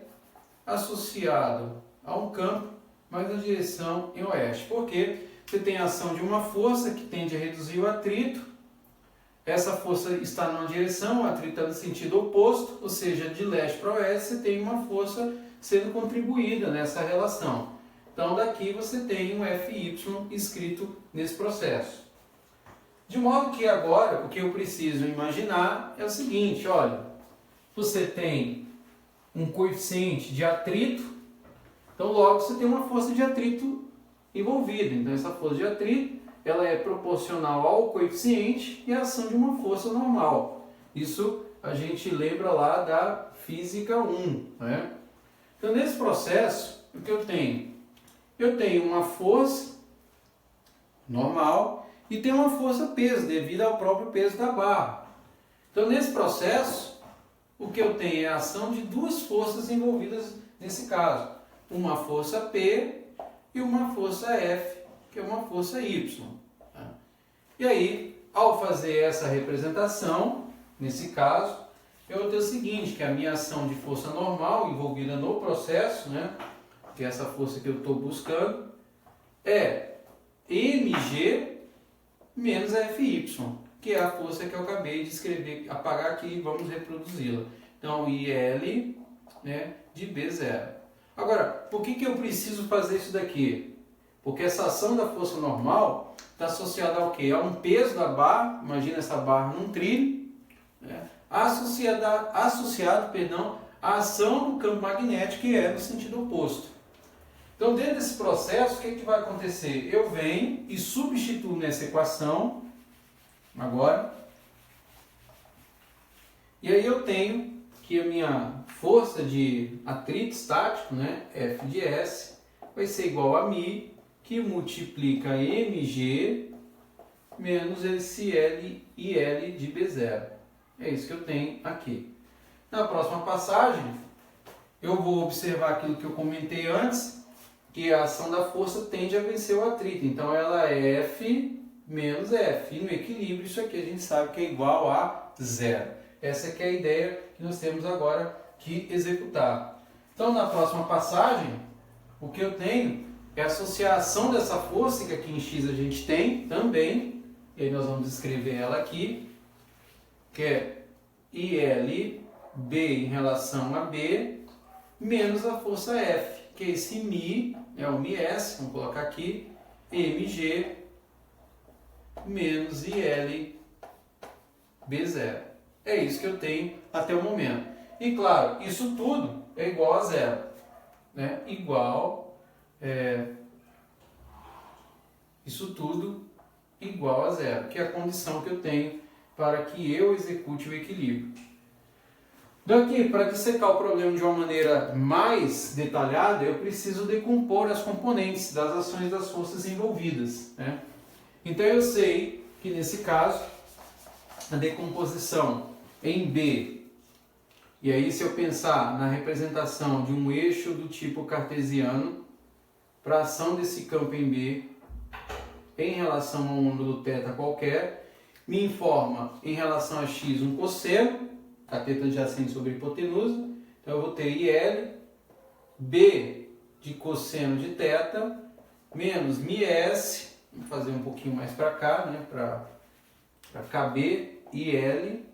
associado a um campo, mas na direção em oeste. Por quê? Você tem a ação de uma força que tende a reduzir o atrito. Essa força está numa direção, o atrito está no sentido oposto, ou seja, de leste para oeste, você tem uma força sendo contribuída nessa relação. Então, daqui você tem um FY escrito nesse processo. De modo que agora, o que eu preciso imaginar é o seguinte, olha, você tem um coeficiente de atrito, então logo você tem uma força de atrito envolvida. Então essa força de atrito ela é proporcional ao coeficiente e à ação de uma força normal. Isso a gente lembra lá da física 1. Né? Então nesse processo, o que eu tenho? Eu tenho uma força normal e tenho uma força peso, devido ao próprio peso da barra. Então nesse processo, o que eu tenho é a ação de duas forças envolvidas nesse caso. Uma força P e uma força F, que é uma força Y. E aí, ao fazer essa representação, nesse caso, eu vou ter o seguinte, que a minha ação de força normal envolvida no processo, né, que é essa força que eu estou buscando, é mg menos Fy, que é a força que eu acabei de escrever, apagar aqui e vamos reproduzi-la. Então, IL, né, de B0. Agora, por que eu preciso fazer isso daqui? Porque essa ação da força normal está associada ao quê? A um peso da barra, imagina essa barra num trilho, né, associado à ação do campo magnético, que é no sentido oposto. Então, dentro desse processo, o que vai acontecer? Eu venho e substituo nessa equação, agora, e aí eu tenho que a minha força de atrito estático, né, F de S, vai ser igual a μ, que multiplica mg menos esse L e L de B0. É isso que eu tenho aqui. Na próxima passagem, eu vou observar aquilo que eu comentei antes, que a ação da força tende a vencer o atrito. Então, ela é F menos F. E no equilíbrio, isso aqui a gente sabe que é igual a zero. Essa que é a ideia que nós temos agora que executar. Então, na próxima passagem, o que eu tenho é a associação dessa força, que aqui em X a gente tem também, e aí nós vamos escrever ela aqui, que é ILB em relação a B, menos a força F, que é esse μ, é o μs, vamos colocar aqui, mg menos IL B0. É isso que eu tenho até o momento. E claro, isso tudo é igual a zero. Né? Isso tudo igual a zero, que é a condição que eu tenho para que eu execute o equilíbrio. Daqui, para dissecar o problema de uma maneira mais detalhada, eu preciso decompor as componentes das ações das forças envolvidas. Né? Então eu sei que nesse caso, a decomposição em B, e aí se eu pensar na representação de um eixo do tipo cartesiano, para a ação desse campo em B, em relação a um ângulo θ qualquer, me informa em relação a x um cosseno, cateto adjacente sobre a hipotenusa, então eu vou ter IL, B de cosseno de θ, menos μs, vamos fazer um pouquinho mais para cá, né, para caber, IL,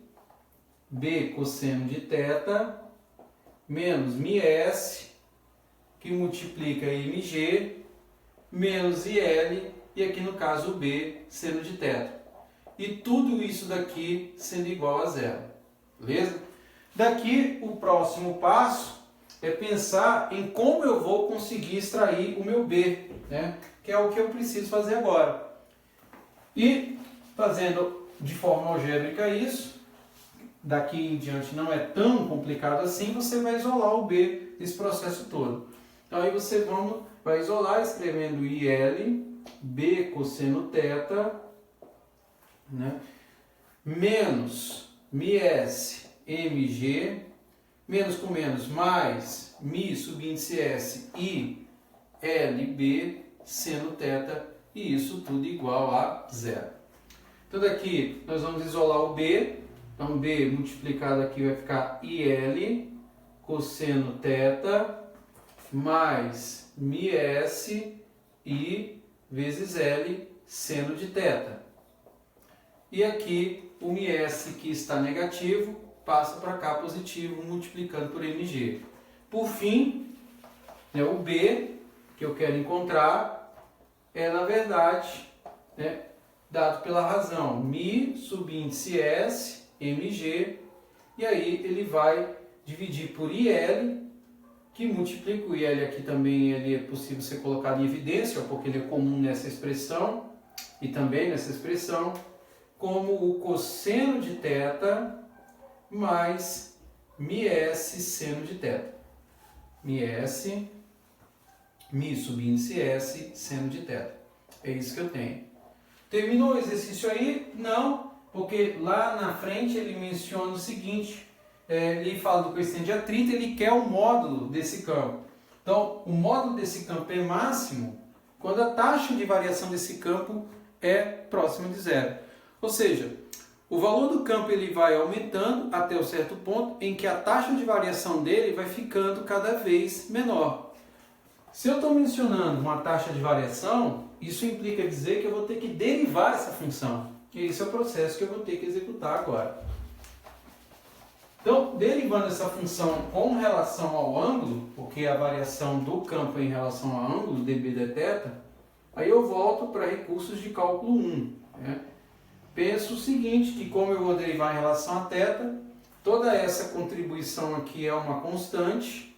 B cosseno de θ, menos μs, que multiplica mg, menos IL, e aqui no caso B seno de θ. E tudo isso daqui sendo igual a zero. Beleza? Daqui o próximo passo é pensar em como eu vou conseguir extrair o meu B, né? Que é o que eu preciso fazer agora. E fazendo de forma algébrica isso, daqui em diante não é tão complicado assim, você vai isolar o B desse processo todo. Então aí você vai isolar escrevendo IL, B cosseno θ, né? Menos μs mg, menos com menos, mais mi subíndice s e lb seno θ, e isso tudo igual a zero. Então daqui nós vamos isolar o b, então b multiplicado aqui vai ficar il cosseno θ mais μs i vezes l seno de θ. E aqui o μs que está negativo passa para cá positivo, multiplicando por mg. Por fim, né, o b que eu quero encontrar é, na verdade, né, dado pela razão mi subíndice s mg, e aí ele vai dividir por il, que multiplica o IL aqui também, ele é possível ser colocado em evidência, porque ele é comum nessa expressão e também nessa expressão, como o cosseno de θ mais μs seno de θ. Mi subíndice S, seno de θ. É isso que eu tenho. Terminou o exercício aí? Não, porque lá na frente ele menciona o seguinte, ele fala do coeficiente de atrito, ele quer o módulo desse campo. Então, o módulo desse campo é máximo quando a taxa de variação desse campo é próxima de zero. Ou seja, o valor do campo ele vai aumentando até um certo ponto em que a taxa de variação dele vai ficando cada vez menor. Se eu estou mencionando uma taxa de variação, isso implica dizer que eu vou ter que derivar essa função. E esse é o processo que eu vou ter que executar agora. Então, derivando essa função com relação ao ângulo, porque a variação do campo é em relação ao ângulo, dB dθ, aí eu volto para recursos de cálculo 1. Né? Penso o seguinte, que como eu vou derivar em relação a θ, toda essa contribuição aqui é uma constante,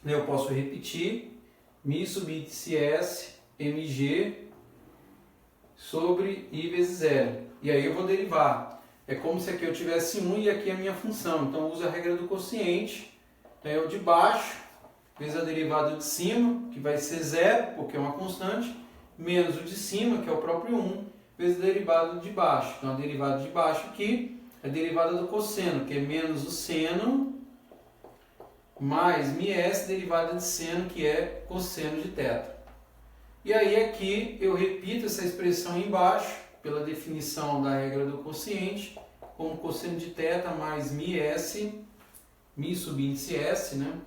eu posso repetir, mi subíndice S, mg, sobre i vezes L. E aí eu vou derivar. É como se aqui eu tivesse 1 e aqui a minha função. Então eu uso a regra do quociente. Então é o de baixo, vezes a derivada de cima, que vai ser 0, porque é uma constante, menos o de cima, que é o próprio 1, vezes a derivada de baixo. Então a derivada de baixo aqui é a derivada do cosseno, que é menos o seno, mais μs, derivada de seno, que é cosseno de θ. E aí aqui eu repito essa expressão embaixo, pela definição da regra do quociente, como cosseno de θ mais μs, mi subíndice S, né?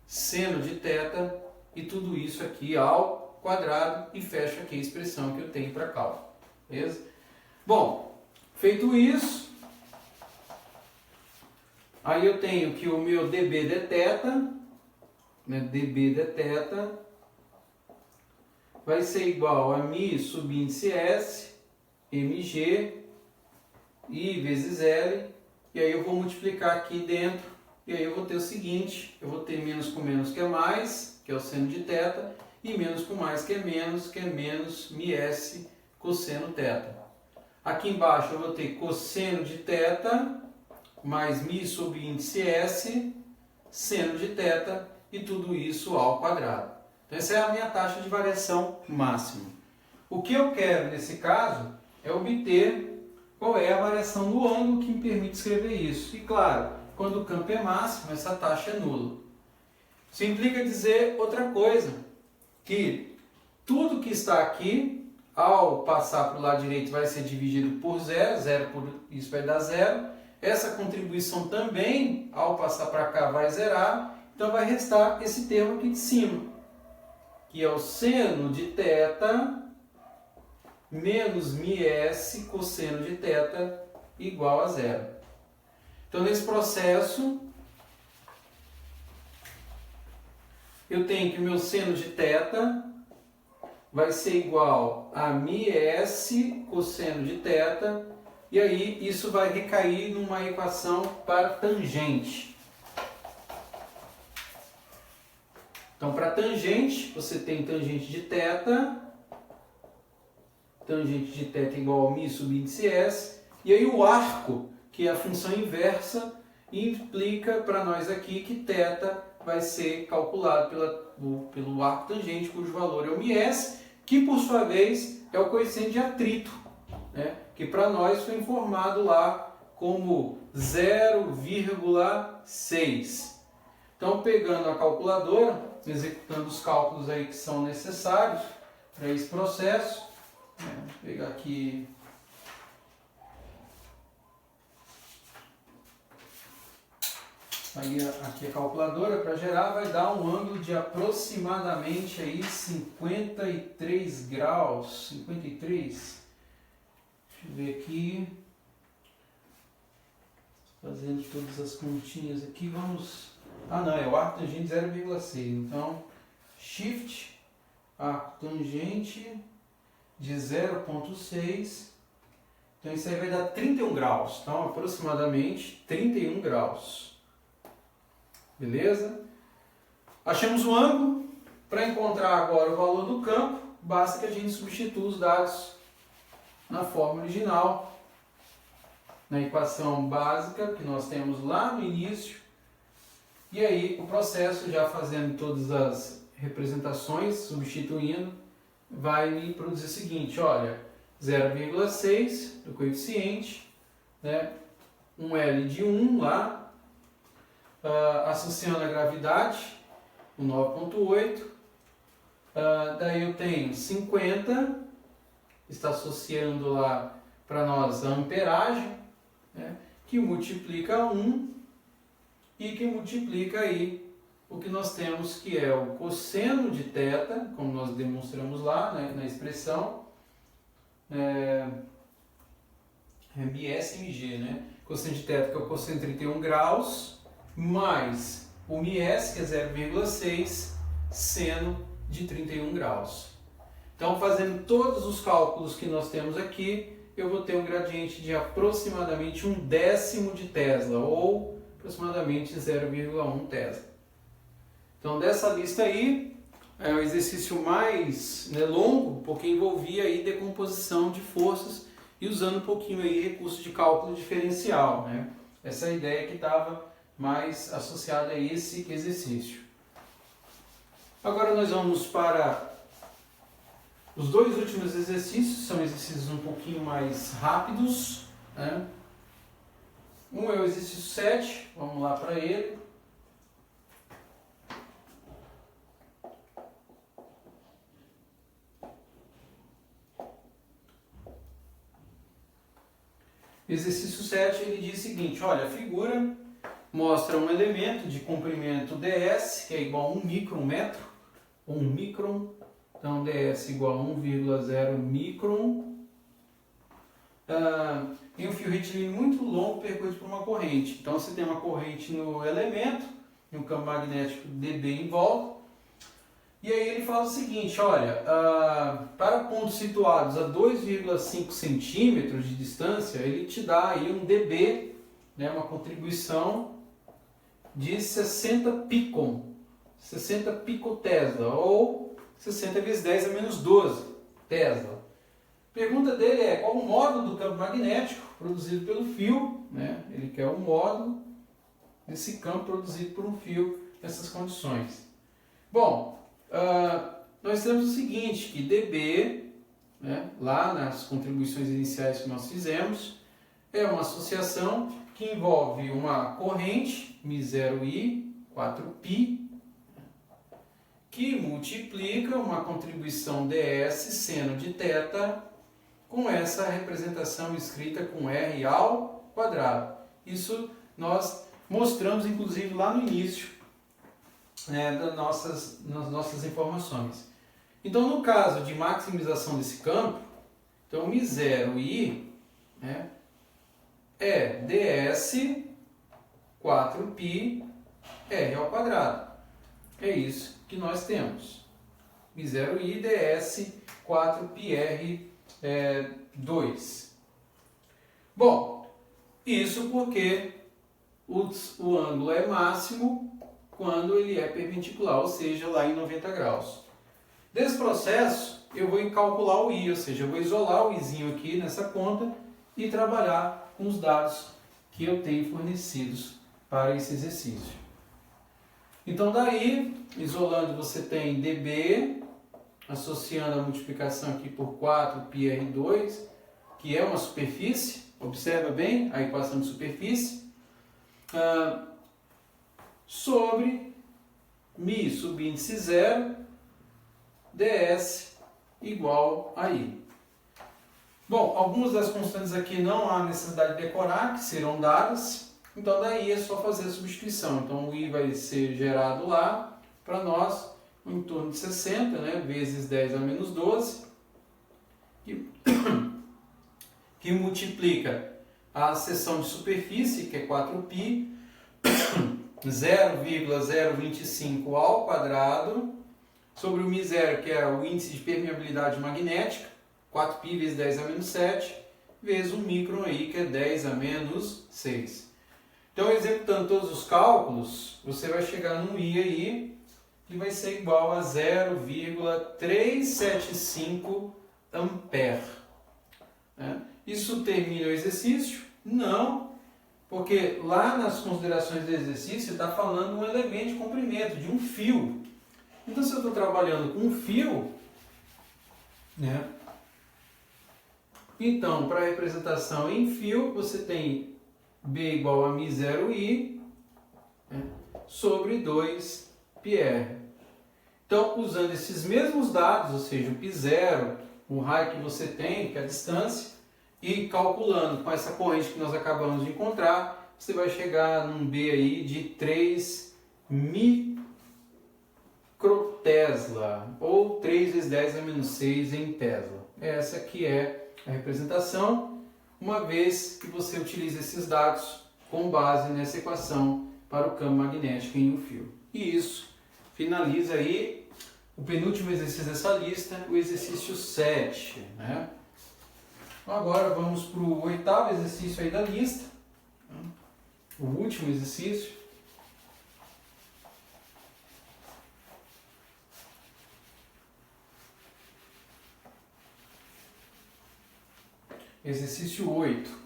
Seno de θ, e tudo isso aqui ao quadrado, e fecho aqui a expressão que eu tenho para cálculo. Beleza? Bom, feito isso, aí eu tenho que o meu dB dθ, né, dB dθ, vai ser igual a mi subíndice S, mg, i vezes L, e aí eu vou multiplicar aqui dentro, e aí eu vou ter o seguinte, eu vou ter menos com menos que é mais, que é o seno de θ, e menos com mais que é menos μs cosseno θ. Aqui embaixo eu vou ter cosseno de θ, mais mi subíndice S, seno de θ, e tudo isso ao quadrado. Então essa é a minha taxa de variação máxima. O que eu quero nesse caso é obter qual é a variação do ângulo que me permite escrever isso. E claro, quando o campo é máximo, essa taxa é nula. Isso implica dizer outra coisa, que tudo que está aqui, ao passar para o lado direito, vai ser dividido por zero, zero por isso vai dar zero. Essa contribuição também, ao passar para cá, vai zerar, então vai restar esse termo aqui de cima, que é o seno de θ menos μs cosseno de θ igual a zero. Então, nesse processo, eu tenho que o meu seno de θ vai ser igual a μs cosseno de θ, e aí isso vai recair numa equação para tangente. Então, para tangente, você tem tangente de θ, tangente de θ igual a mi subíndice S, e aí o arco, que é a função inversa, implica para nós aqui que θ vai ser calculado pelo arco tangente, cujo valor é o μs, que por sua vez é o coeficiente de atrito, né? Que para nós foi informado lá como 0,6. Então, pegando a calculadora, executando os cálculos aí que são necessários para esse processo, vou pegar aqui aqui a calculadora para gerar, vai dar um ângulo de aproximadamente aí 53 graus, 53. Deixa eu ver aqui, fazendo todas as continhas aqui, vamos... não, é o arco tangente 0,6, então shift arco tangente de 0,6, então isso aí vai dar 31 graus, então aproximadamente 31 graus, beleza? Achamos o ângulo. Para encontrar agora o valor do campo, basta que a gente substitua os dados na forma original, na equação básica que nós temos lá no início. E aí o processo, já fazendo todas as representações, substituindo, vai me produzir o seguinte, olha, 0,6 do coeficiente, né, um L de 1 lá, associando a gravidade, o 9,8, daí eu tenho 50, está associando lá para nós a amperagem, né, que multiplica 1 e que multiplica aí o que nós temos, que é o cosseno de θ, como nós demonstramos lá, né, na expressão, BSMG, né? Cosseno de θ, que é o cosseno de 31 graus, mais o ms, que é 0,6, seno de 31 graus. Então, fazendo todos os cálculos que nós temos aqui, eu vou ter um gradiente de aproximadamente 1/10 de Tesla, ou aproximadamente 0,1 Tesla. Então, dessa lista aí, é o exercício mais longo, porque envolvia aí decomposição de forças e usando um pouquinho aí recurso de cálculo diferencial, né? Essa é a ideia que estava mais associada a esse exercício. Agora nós vamos para os dois últimos exercícios, são exercícios um pouquinho mais rápidos, né? Um é o exercício 7, vamos lá para ele. Exercício 7, ele diz o seguinte, olha, a figura mostra um elemento de comprimento ds, que é igual a 1 micrometro, 1 micron, então ds igual a 1,0 micron, em um fio retilíneo muito longo percorrido por uma corrente. Então você tem uma corrente no elemento, e um campo magnético dB em volta, e aí ele fala o seguinte, olha, para pontos situados a 2,5 centímetros de distância, ele te dá aí um dB, né, uma contribuição de 60 picon, 60 picotesla, ou 60 vezes 10 a menos 12 Tesla. A pergunta dele é qual o módulo do campo magnético produzido pelo fio, né? Ele quer o módulo desse campo produzido por um fio nessas condições. Bom, nós temos o seguinte, que dB, né, lá nas contribuições iniciais que nós fizemos, é uma associação que envolve uma corrente, μ0i, 4π, que multiplica uma contribuição ds seno de θ com essa representação escrita com r ao quadrado. Isso nós mostramos inclusive lá no início, né, nas nossas informações. Então, no caso de maximização desse campo, então μ0i, né, é ds 4π r ao quadrado. É isso que nós temos. μ0i ds 4πr 2. Bom, isso porque o ângulo é máximo quando ele é perpendicular, ou seja, lá em 90 graus. Desse processo, eu vou calcular o i, ou seja, eu vou isolar o izinho aqui nessa conta e trabalhar com os dados que eu tenho fornecidos para esse exercício. Então daí, isolando, você tem dB, associando a multiplicação aqui por 4πr2, que é uma superfície, observa bem a equação de superfície, sobre μ subíndice 0, ds igual a i. Bom, algumas das constantes aqui não há necessidade de decorar, que serão dadas, então daí é só fazer a substituição. Então o i vai ser gerado lá, para nós, em torno de 60, né, vezes 10 a menos 12, que multiplica a seção de superfície, que é 4π, 0,025 ao quadrado, sobre o μ0, que é o índice de permeabilidade magnética, 4π vezes 10 a menos 7, vezes o micron aí, que é 10 a menos 6. Então, executando todos os cálculos, você vai chegar num i aí e vai ser igual a 0,375 ampere. Isso termina o exercício? Não, porque lá nas considerações do exercício está falando um elemento de comprimento, de um fio. Então, se eu estou trabalhando com um fio, né? Então, para a representação em fio, você tem B igual a μ0i, né, sobre 2πr. Então, usando esses mesmos dados, ou seja, o π0, o raio que você tem, que é a distância, e calculando com essa corrente que nós acabamos de encontrar, você vai chegar num B aí de 3 microtesla, ou 3 vezes 10 a menos 6 em Tesla. Essa aqui é a representação, uma vez que você utiliza esses dados com base nessa equação para o campo magnético em um fio. E isso finaliza aí o penúltimo exercício dessa lista, o exercício 7. Né? Então agora vamos para o 8º exercício aí da lista, o último exercício. Exercício 8.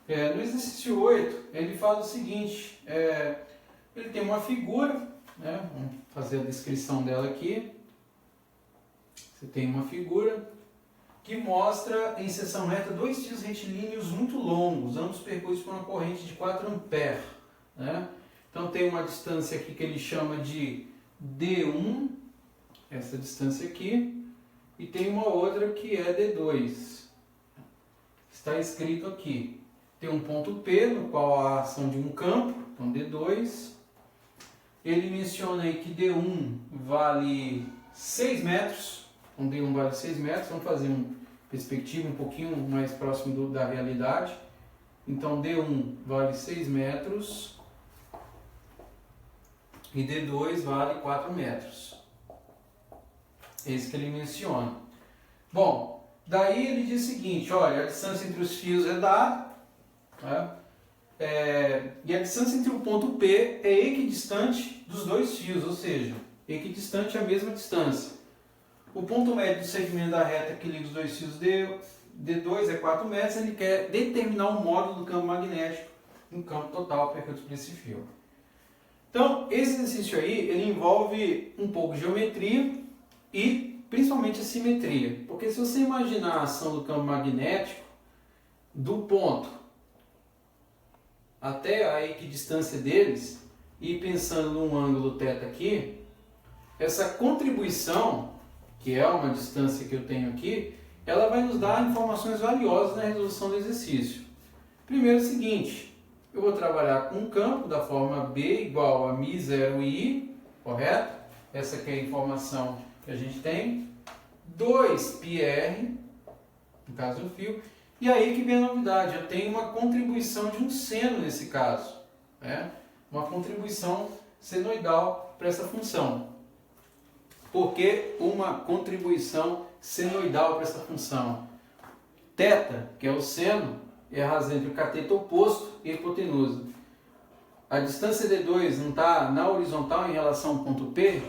No exercício 8, ele fala o seguinte, ele tem uma figura, né? Vamos fazer a descrição dela aqui. Você tem uma figura que mostra em seção reta dois fios retilíneos muito longos, ambos percorridos por uma corrente de 4 amperes. Né? Então tem uma distância aqui que ele chama de D1, essa distância aqui, e tem uma outra que é D2. Está escrito aqui. Tem um ponto P, no qual há a ação de um campo, então D2. Ele menciona aí que D1 vale 6 metros, então D1 vale 6 metros, vamos fazer uma perspectiva um pouquinho mais próximo da realidade. Então D1 vale 6 metros e D2 vale 4 metros. Esse que ele menciona. Bom, daí ele diz o seguinte, olha, a distância entre os fios é dada, tá? E a distância entre o ponto P é equidistante dos dois fios, ou seja, equidistante é a mesma distância. O ponto médio do segmento da reta que liga os dois fios D2 é 4 metros, ele quer determinar o módulo do campo magnético no campo total percorrido por esse fio. Então, esse exercício aí, ele envolve um pouco de geometria e principalmente a simetria. Porque se você imaginar a ação do campo magnético do ponto até a equidistância deles, e pensando num ângulo θ aqui, essa contribuição, que é uma distância que eu tenho aqui, ela vai nos dar informações valiosas na resolução do exercício. Primeiro é o seguinte, eu vou trabalhar com um campo da forma B igual a μ0i, correto? Essa aqui é a informação que a gente tem. 2πr, no caso do fio. E aí que vem a novidade, eu tenho uma contribuição de um seno nesse caso. Né? Uma contribuição senoidal para essa função. Por que uma contribuição senoidal para essa função? Θ, que é o seno, é a razão entre o cateto oposto e a hipotenusa. A distância D2 não está na horizontal em relação ao ponto P,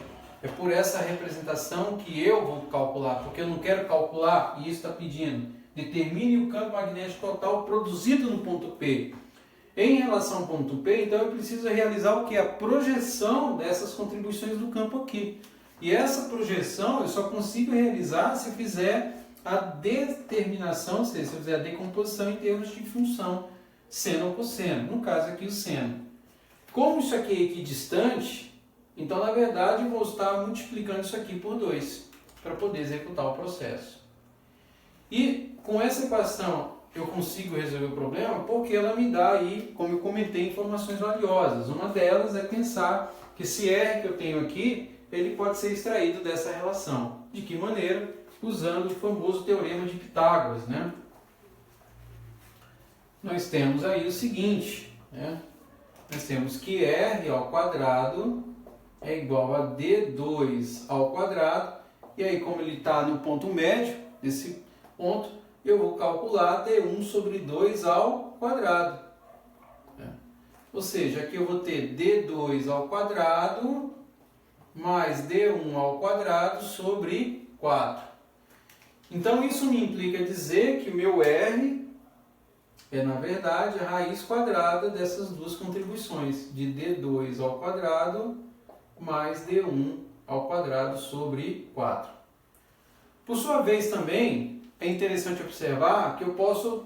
é por essa representação que eu vou calcular, porque eu não quero calcular, e isso está pedindo, determine o campo magnético total produzido no ponto P. Em relação ao ponto P, então eu preciso realizar o que? A projeção dessas contribuições do campo aqui. E essa projeção eu só consigo realizar se eu fizer a determinação, ou seja, se eu fizer a decomposição em termos de função seno ou cosseno. No caso aqui o seno. Como isso aqui é equidistante, então na verdade eu vou estar multiplicando isso aqui por 2 para poder executar o processo. E com essa equação eu consigo resolver o problema porque ela me dá aí, como eu comentei, informações valiosas. Uma delas é pensar que esse R que eu tenho aqui, ele pode ser extraído dessa relação. De que maneira? Usando o famoso teorema de Pitágoras. Né? Nós temos aí o seguinte, né? Nós temos que R ao quadrado é igual a D2 ao quadrado, e aí como ele está no ponto médio desse ponto, eu vou calcular D1 sobre 2 ao quadrado. Ou seja, aqui eu vou ter D2 ao quadrado mais D1 ao quadrado sobre 4. Então isso me implica dizer que o meu R é, na verdade, a raiz quadrada dessas duas contribuições, de D2 ao quadrado mais D1 ao quadrado sobre 4. Por sua vez também, é interessante observar que eu posso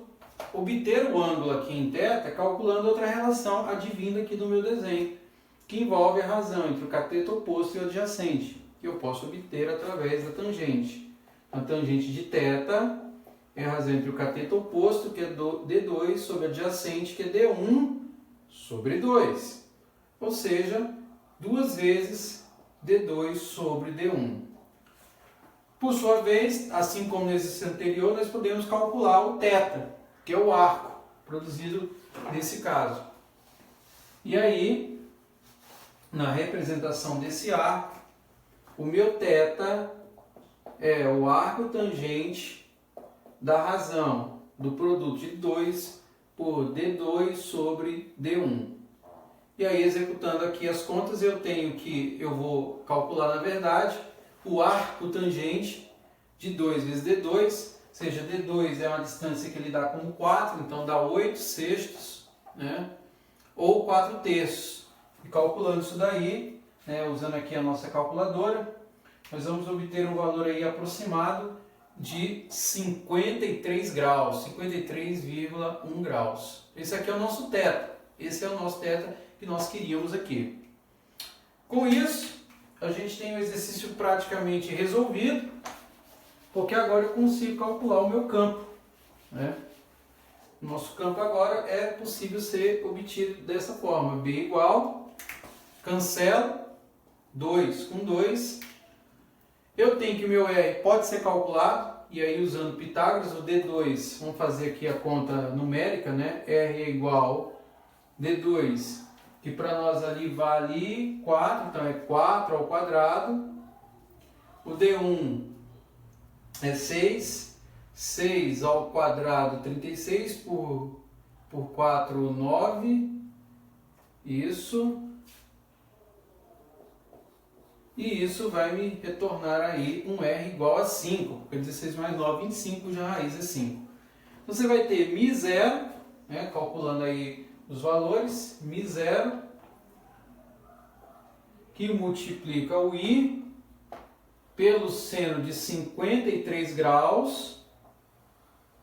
obter o ângulo aqui em θ calculando outra relação advinda aqui do meu desenho, que envolve a razão entre o cateto oposto e o adjacente, que eu posso obter através da tangente. A tangente de θ é a razão entre o cateto oposto, que é D2, sobre o adjacente, que é D1 sobre 2. Ou seja, 2 vezes D2 sobre D1. Por sua vez, assim como no exercício anterior, nós podemos calcular o θ, que é o arco produzido nesse caso. E aí, na representação desse arco, o meu θ é o arco tangente da razão do produto de 2 por D2 sobre D1. E aí, executando aqui as contas, eu vou calcular, na verdade, o arco tangente de 2 vezes D2, ou seja, D2 é uma distância que ele dá como 4, então dá 8 sextos, né? Ou 4 terços. E calculando isso daí, né, usando aqui a nossa calculadora, nós vamos obter um valor aí aproximado de 53 graus, 53,1 graus. Esse aqui é o nosso θ, esse é o nosso θ que nós queríamos aqui. Com isso, a gente tem o exercício praticamente resolvido, porque agora eu consigo calcular o meu campo, né? O nosso campo agora é possível ser obtido dessa forma. B igual, cancelo, 2 com 2. Eu tenho que o meu R pode ser calculado, e aí usando Pitágoras, o D2, vamos fazer aqui a conta numérica, né? R é igual D2, que para nós ali vale 4, então é 4 ao quadrado. O D1 é 6, 6 ao quadrado, 36 por 4, 9, isso. E isso vai me retornar aí um R igual a 5, porque 16 mais 9, 25, já a raiz é 5. Então você vai ter μ0, né, calculando aí os valores, μ0, que multiplica o I pelo seno de 53 graus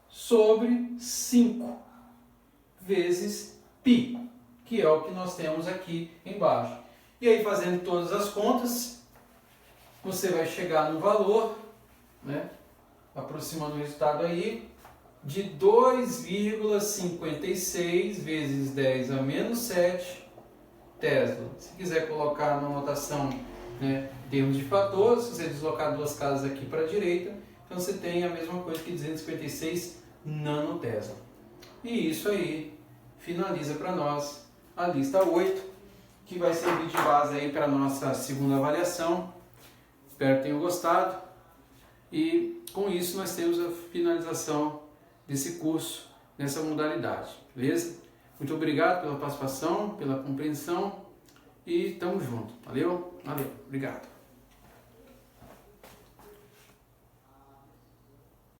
sobre 5 vezes π, que é o que nós temos aqui embaixo. E aí, fazendo todas as contas, você vai chegar no valor, né, aproximando o resultado aí, de 2,56 vezes 10 a menos 7 Tesla. Se quiser colocar na notação, né, em termos de fator, se você deslocar duas casas aqui para a direita, então você tem a mesma coisa que 256 nanotesla. E isso aí finaliza para nós a lista 8, que vai servir de base aí para a nossa segunda avaliação. Espero que tenham gostado. E com isso nós temos a finalização desse curso nessa modalidade. Beleza? Muito obrigado pela participação, pela compreensão e tamo junto. Valeu? Valeu. Obrigado.